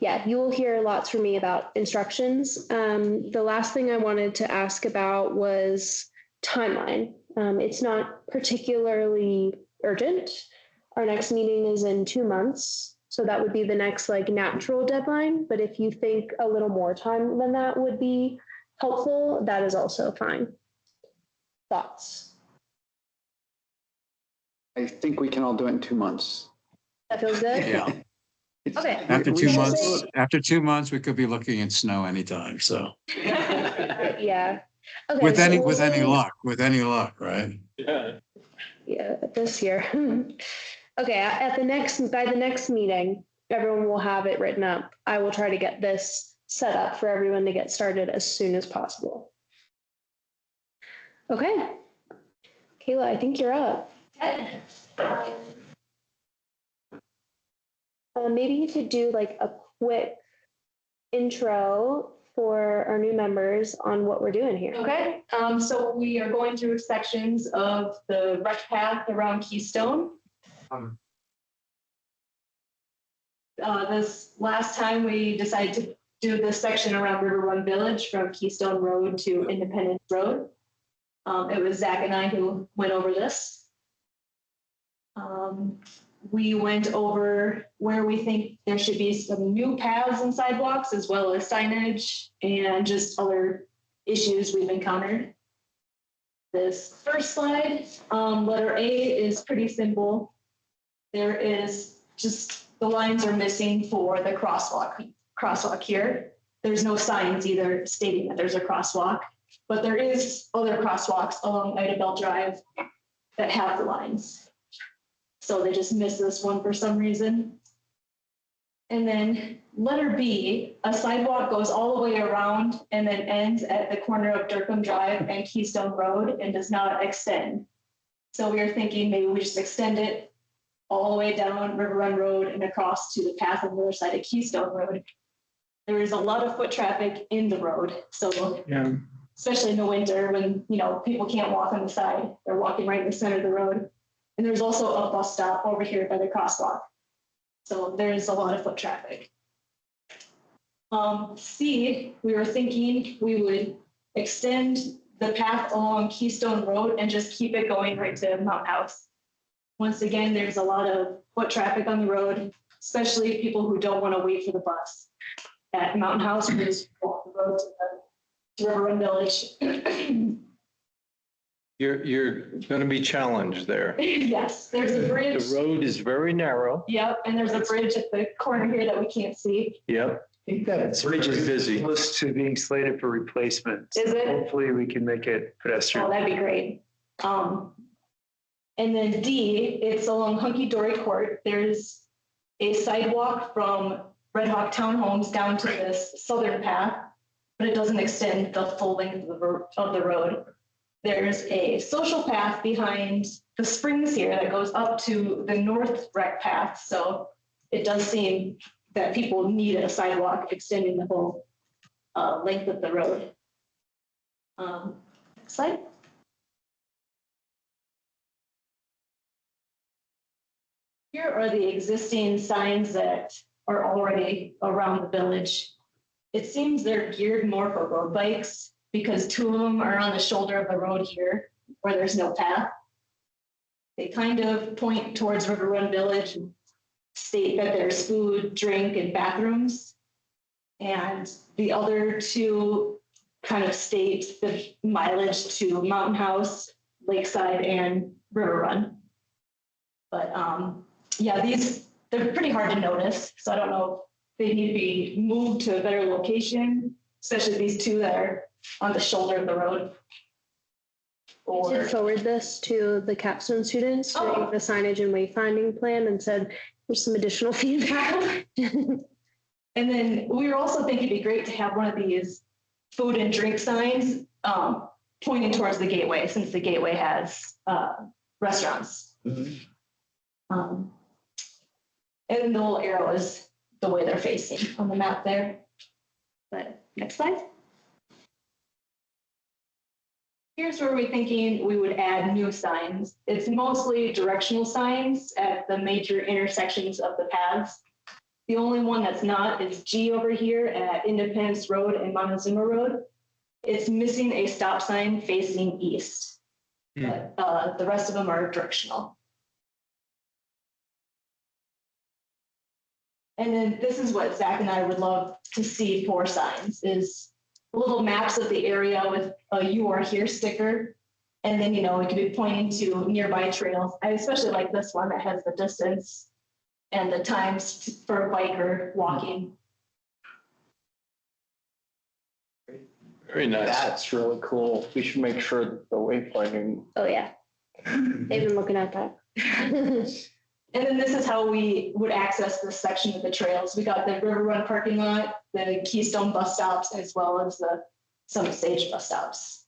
Yeah, you will hear lots from me about instructions. The last thing I wanted to ask about was timeline. It's not particularly urgent. Our next meeting is in 2 months. So that would be the next like natural deadline. But if you think a little more time than that would be helpful, that is also fine. Thoughts? I think we can all do it in 2 months. That feels good? Yeah. Okay. After We two should months, say- after 2 months, we could be looking at snow anytime, so. Yeah. Okay, With so any, we'll with any say- luck, right? Yeah, this year. Okay, by the next meeting, everyone will have it written up. I will try to get this set up for everyone to get started as soon as possible. Okay. Kayla, I think you're up. Maybe you could do like a quick intro for our new members on what we're doing here. Okay, so we are going through sections of the rec path around Keystone. This last time we decided to do this section around River Run Village from Keystone Road to Independence Road. It was Zach and I who went over this. We went over where we think there should be some new paths and sidewalks, as well as signage and just other issues we've encountered. This first slide, letter A, is pretty simple. There is just, the lines are missing for the crosswalk here. There's no signs either stating that there's a crosswalk, but there is other crosswalks along Idabel Drive that have the lines. So they just missed this one for some reason. And then letter B, a sidewalk goes all the way around and then ends at the corner of Durkham Drive and Keystone Road and does not extend. So we are thinking maybe we just extend it all the way down River Run Road and across to the path on the other side of Keystone Road. There is a lot of foot traffic in the road. So Yeah. especially in the winter when, people can't walk on the side, they're walking right in the center of the road. And there's also a bus stop over here by the crosswalk. So there's a lot of foot traffic. C, we were thinking we would extend the path along Keystone Road and just keep it going right to Mountain House. Once again, there's a lot of foot traffic on the road, especially people who don't want to wait for the bus. At Mountain House, we just walk the road to River Run Village. You're going to be challenged there. Yes, there's a bridge. The road is very narrow. Yep, and there's a bridge at the corner here that we can't see. Yep. I think that Bridge is busy. close to being slated for replacement. Is it? Hopefully we can make it Oh, pedestrian. that'd be great. And then D, it's along Hunky Dory Court. There's a sidewalk from Red Hawk Townhomes down to this southern path, but it doesn't extend the full length of the road. There's a social path behind the springs here that goes up to the north rec path. So it does seem that people need a sidewalk extending the whole length of the road. Next slide. Here are the existing signs that are already around the village. It seems they're geared more for road bikes because 2 of them are on the shoulder of the road here where there's no path. They kind of point towards River Run Village and state that there's food, drink, and bathrooms. And the other 2 kind of state the mileage to Mountain House, Lakeside, and River Run. But yeah, they're pretty hard to notice. So I don't know if they need to be moved to a better location, especially these 2 that are on the shoulder of the road. I did forward this to the capstone students during the signage and wayfinding plan and said, there's some additional feedback. And then we were also thinking it'd be great to have one of these food and drink signs pointing towards the gateway, since the gateway has restaurants. And the little arrow is the way they're facing on the map there. But next slide. Here's where we're thinking we would add new signs. It's mostly directional signs at the major intersections of the paths. The only one that's not is G over here at Independence Road and Montezuma Road. It's missing a stop sign facing east, but the rest of them are directional. And then this is what Zach and I would love to see for signs is little maps of the area with a "You Are Here" sticker. And then, it could be pointing to nearby trails. I especially like this one that has the distance and the times for bike or walking. Very nice. That's really cool. We should make sure that the wayfinding. Oh, yeah. They've been looking at that. And then this is how we would access this section of the trails. We got the River Run parking lot, the Keystone bus stops, as well as the Summit Stage bus stops.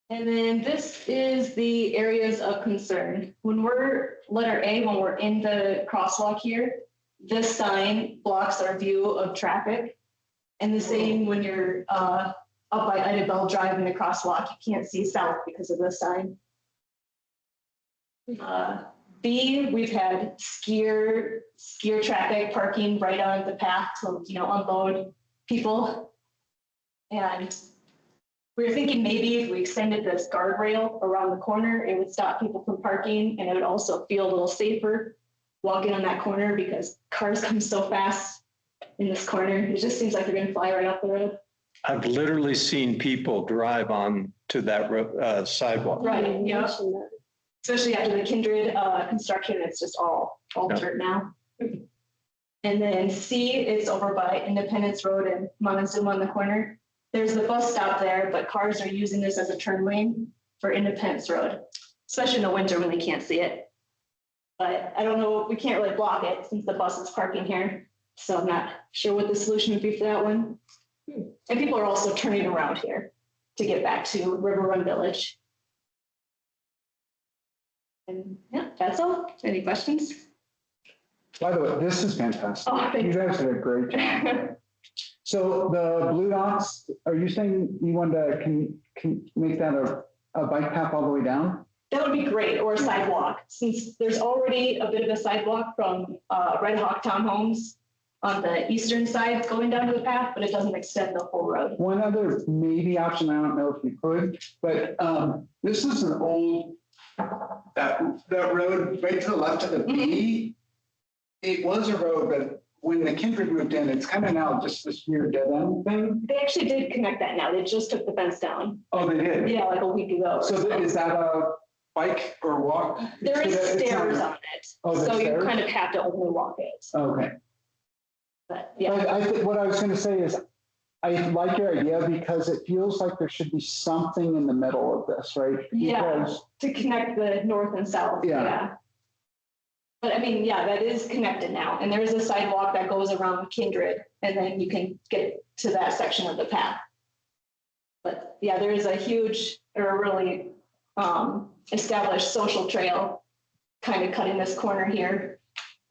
And then this is the areas of concern. When we're letter A, when we're in the crosswalk here, this sign blocks our view of traffic. And the same when you're up by Ida Bell Drive in the crosswalk, you can't see south because of this sign. B, we've had skier traffic parking right on the path to, unload people. And we were thinking maybe if we extended this guardrail around the corner, it would stop people from parking, and it would also feel a little safer walking on that corner because cars come so fast in this corner. It just seems like they're going to fly right off the road. I've literally seen people drive on to that sidewalk. Right, yeah. Especially after the Kindred construction, it's just all dirt now. And then C is over by Independence Road and Montezuma on the corner. There's the bus stop there, but cars are using this as a turn lane for Independence Road, especially in the winter when they can't see it. But I don't know, we can't really block it since the bus is parking here. So I'm not sure what the solution would be for that one. And people are also turning around here to get back to River Run Village. And yeah, that's all. Any questions? By the way, this is fantastic. Oh, thank You guys did a great job. So the blue dots, are you saying you want to can make that a bike path all the way down? That would be great, or a sidewalk, since there's already a bit of a sidewalk from Red Hawk Townhomes on the eastern side going down to the path, but it doesn't extend the whole road. One other maybe option, I don't know if you could, but this is an old, that road right to the left of the B. It was a road, but when the Kindred moved in, it's kind of now just this weird dead end thing. They actually did connect that now. They just took the fence down. Oh, they did? Yeah, like a week ago. So is that a bike or walk? There is stairs on it. Oh, there's so you stairs? kind of have to only walk it. Okay. But yeah. But I think what I was going to say is, I like your idea because it feels like there should be something in the middle of this, right? Yeah, Because, to connect the north and south. Yeah. But I mean, yeah, that is connected now. And there's a sidewalk that goes around Kindred, and then you can get to that section of the path. But yeah, there is a huge or a really established social trail kind of cutting this corner here.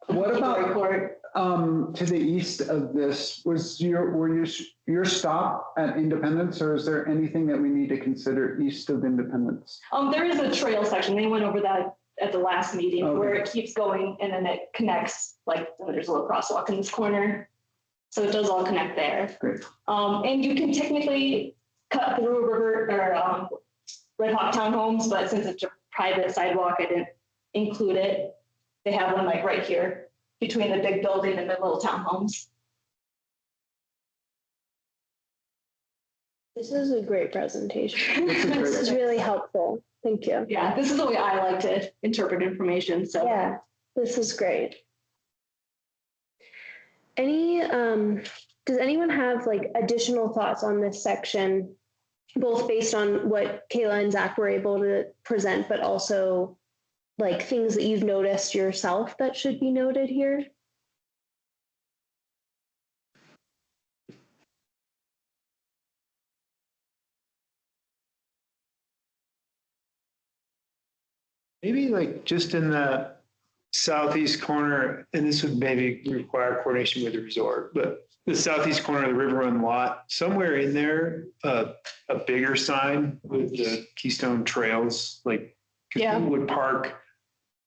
what about Court. to the east of this, was your stop at Independence, or is there anything that we need to consider east of Independence? There is a trail section. They went over that at the last meeting, Okay. where it keeps going and then it connects, like there's a little crosswalk in this corner. So it does all connect there. Great. And you can technically cut through a river or Red Hawk Townhomes, but since it's a private sidewalk, I didn't include it. They have one like right here between the big building and the little townhomes. This is a great presentation. This is great. This is really helpful. Thank you. Yeah, this is the way I like to interpret information. So Yeah, this is great. Does anyone have like additional thoughts on this section, both based on what Kayla and Zach were able to present, but also like things that you've noticed yourself that should be noted here? Maybe like just in the southeast corner, and this would maybe require coordination with the resort, but the southeast corner of the River Run lot, somewhere in there, a bigger sign with the Keystone Trails, like 'cause Yeah. people would park.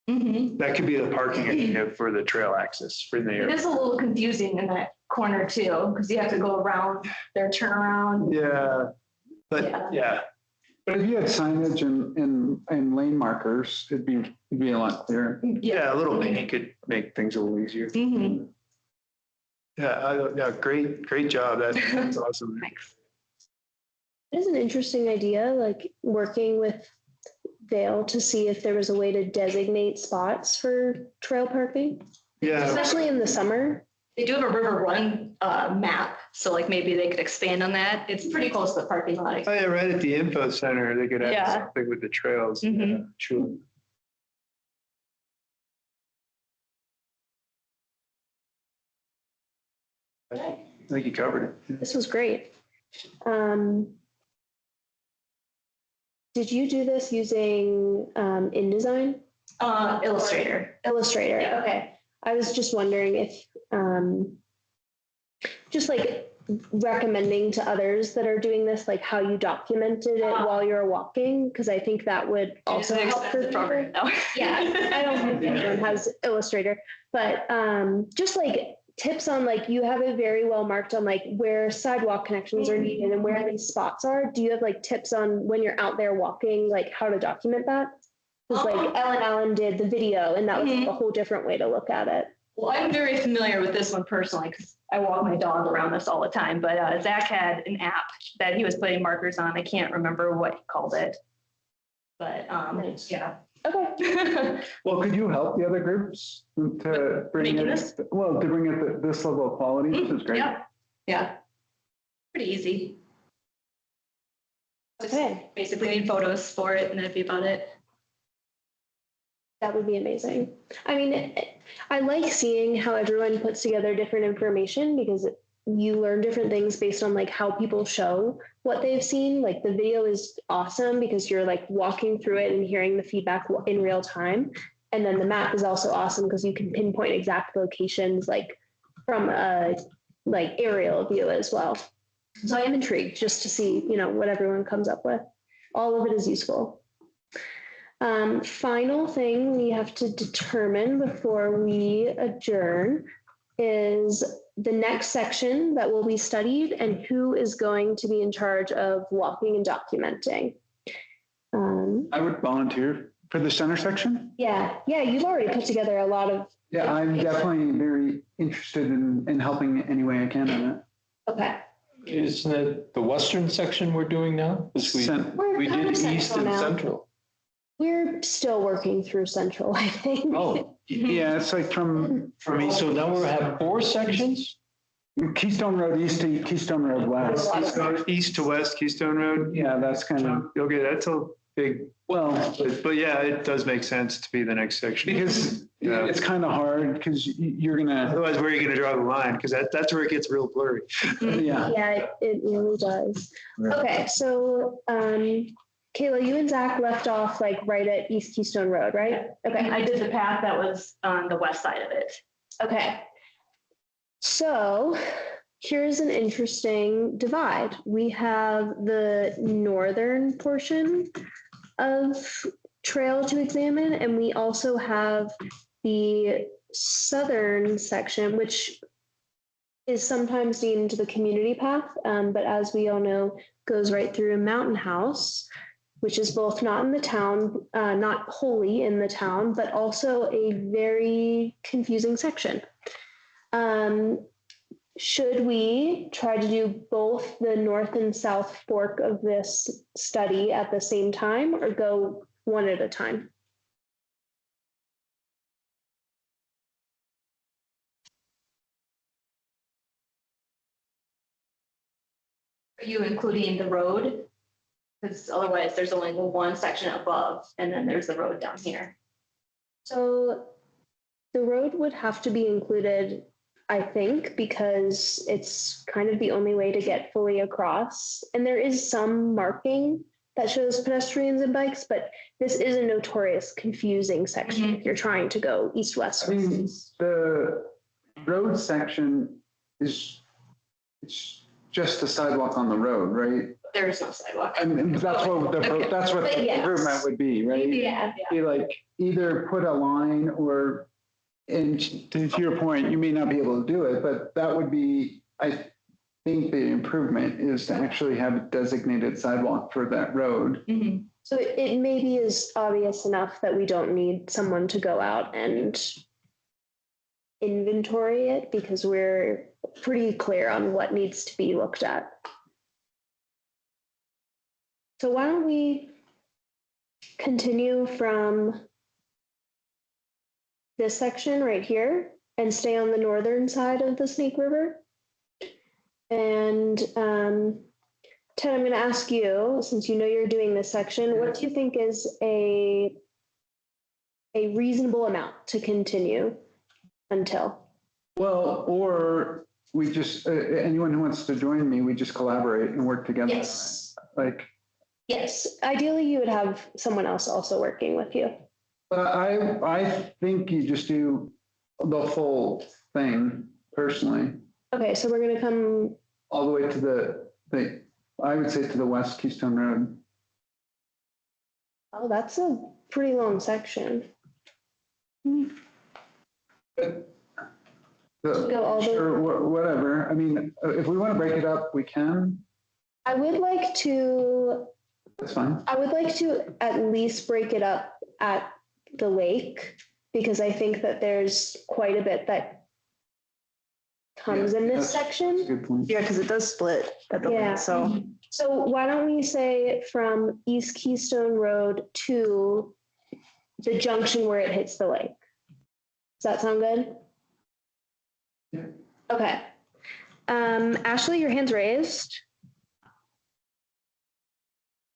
That could be the parking area for the trail access for the it area. is a little confusing in that corner too, because you have to go around their turnaround. Yeah, but yeah. But if you had signage and lane markers, it'd be a lot clearer. Yeah, a little bit could make things a little easier. Yeah, great job. That's awesome. Thanks. It is an interesting idea, like working with Vale to see if there was a way to designate spots for trail parking, Yeah, especially in the summer. They do have a river run map, so like maybe they could expand on that. It's pretty close to the parking lot. oh yeah, right at the info center, they could Yeah. have something with the trails. Mhm. Yeah, sure. I think you covered it. This was great. Did you do this using InDesign? Illustrator. Illustrator, Yeah. okay. I was just wondering if, just like recommending to others that are doing this, like how you documented it while you're walking, because I think that would also help for people. No. Yeah, I don't think everyone has Illustrator, but just like tips on like, you have it very well marked on like where sidewalk connections are needed and where these spots are. Do you have like tips on when you're out there walking, like how to document that? Because like Ellen Allen did the video and that was like a whole different way to look at it. Well, I'm very familiar with this one personally because I walk my dog around this all the time. But Zach had an app that he was putting markers on. I can't remember what he called it. But Nice. yeah. Okay. Well, could you help the other groups to bring Making it, this? well, to bring it this level of quality, which is great. Yeah. Yeah. Pretty easy. Just Okay. basically need photos for it and that'd be about it. That would be amazing. I mean, I like seeing how everyone puts together different information because you learn different things based on like how people show what they've seen. Like the video is awesome because you're like walking through it and hearing the feedback in real time. And then the map is also awesome because you can pinpoint exact locations like from a like aerial view as well. So I am intrigued just to see, you know, what everyone comes up with. All of it is useful. Final thing we have to determine before we adjourn is the next section that will be studied and who is going to be in charge of walking and documenting. I would volunteer for the center section. Yeah, you've already put together a lot of. Yeah, I'm definitely very interested in helping any way I can in it. Okay. Isn't it the western section we're doing now? 'Cause We're we kind did of east central and now. central. We're still working through central, I think. Oh, Yeah, it's like from so now we have 4 sections? Keystone Road East to Keystone Road West. East to west Keystone Road. Yeah, that's kind of, Okay, that's a big, well, but yeah, it does make sense to be the next section. because Yeah. it's kind of hard because you're gonna, Otherwise, where are you gonna draw the line? Because that's where it gets real blurry. yeah. Yeah, it really does. Okay, so Kayla, you and Zach left off like right at East Keystone Road, right? Okay. I did the path that was on the west side of it. Okay. So here's an interesting divide. We have the northern portion of trail to examine, and we also have the southern section, which is sometimes deemed the community path, but as we all know, goes right through a mountain house, which is both not in the town, not wholly in the town, but also a very confusing section. Should we try to do both the north and south fork of this study at the same time or go one at a time? Are you including the road? Because otherwise there's only the one section above and then there's the road down here. So the road would have to be included, I think, because it's kind of the only way to get fully across. And there is some marking that shows pedestrians and bikes, but this is a notorious confusing section if you're trying to go east, west. I mean, the road section is, it's just the sidewalk on the road, right? There is no sidewalk. And that's what the Yes. improvement would be, right? Yeah. Be like either put a line or, and to your point, you may not be able to do it, but that would be, I think the improvement is to actually have a designated sidewalk for that road. Mhm. So it maybe is obvious enough that we don't need someone to go out and inventory it because we're pretty clear on what needs to be looked at. So why don't we continue from this section right here and stay on the northern side of the Snake River. And Ted, I'm going to ask you, since you know you're doing this section, what do you think is a reasonable amount to continue until? Well, or we just, anyone who wants to join me, we just collaborate and work together. Yes. Like, Yes, ideally you would have someone else also working with you. but I think you just do the full thing personally, Okay, so we're going to come, all the way to the, I would say to the West Keystone Road. oh, that's a pretty long section. Go all the- Sure, whatever. I mean, if we want to break it up, we can. I would like to That's fine. at least break it up at the lake, because I think that there's quite a bit that comes in this That's a section. good point. Yeah, because it does split at the Yeah. end, so. So why don't we say from East Keystone Road to the junction where it hits the lake? Does that sound good? Yeah. Okay. Ashley, your hand's raised.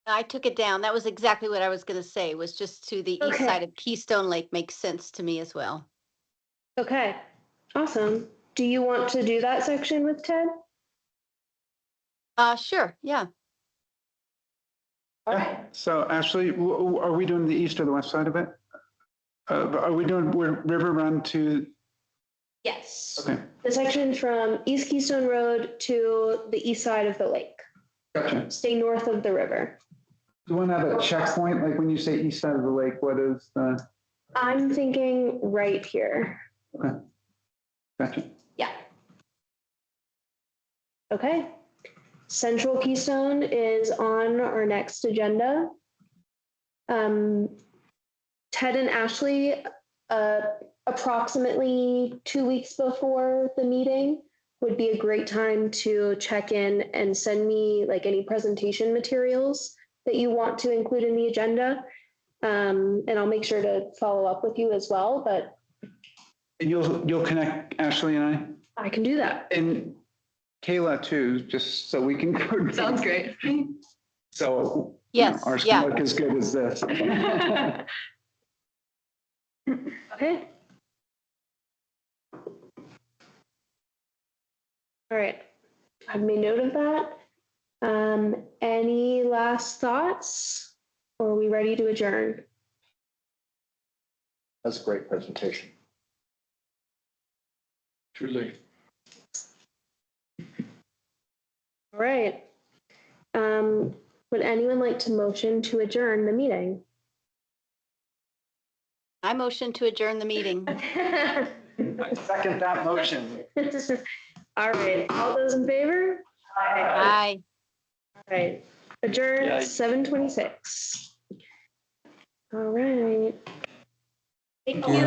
I took it down. That was exactly what I was going to say, was just to the east Okay. side of Keystone Lake makes sense to me as well. Okay, awesome. Do you want to do that section with Ted? Sure, yeah. All right. So Ashley, are we doing the east or the west side of it? Are we doing River Run to, Yes. okay, The section from East Keystone Road to the east side of the lake. gotcha. Stay north of the river. Do you want to have a checkpoint? Like when you say east side of the lake, what is the, I'm thinking right here. okay, gotcha. Yeah. Okay. Central Keystone is on our next agenda. Ted and Ashley, approximately 2 weeks before the meeting would be a great time to check in and send me like any presentation materials that you want to include in the agenda. And I'll make sure to follow up with you as well, but You'll connect Ashley and I can do that. and Kayla too, just so we can. Sounds great. So. Yes, Ours yeah. can look as good as this. Okay. All right. I've made note of that. Any last thoughts? Or are we ready to adjourn? That's a great presentation. Truly. All right. Would anyone like to motion to adjourn the meeting? I motion to adjourn the meeting. I second that motion. All right. All those in favor? Aye. All right. Adjourn Yay. 7:26. All right. Thank you. you.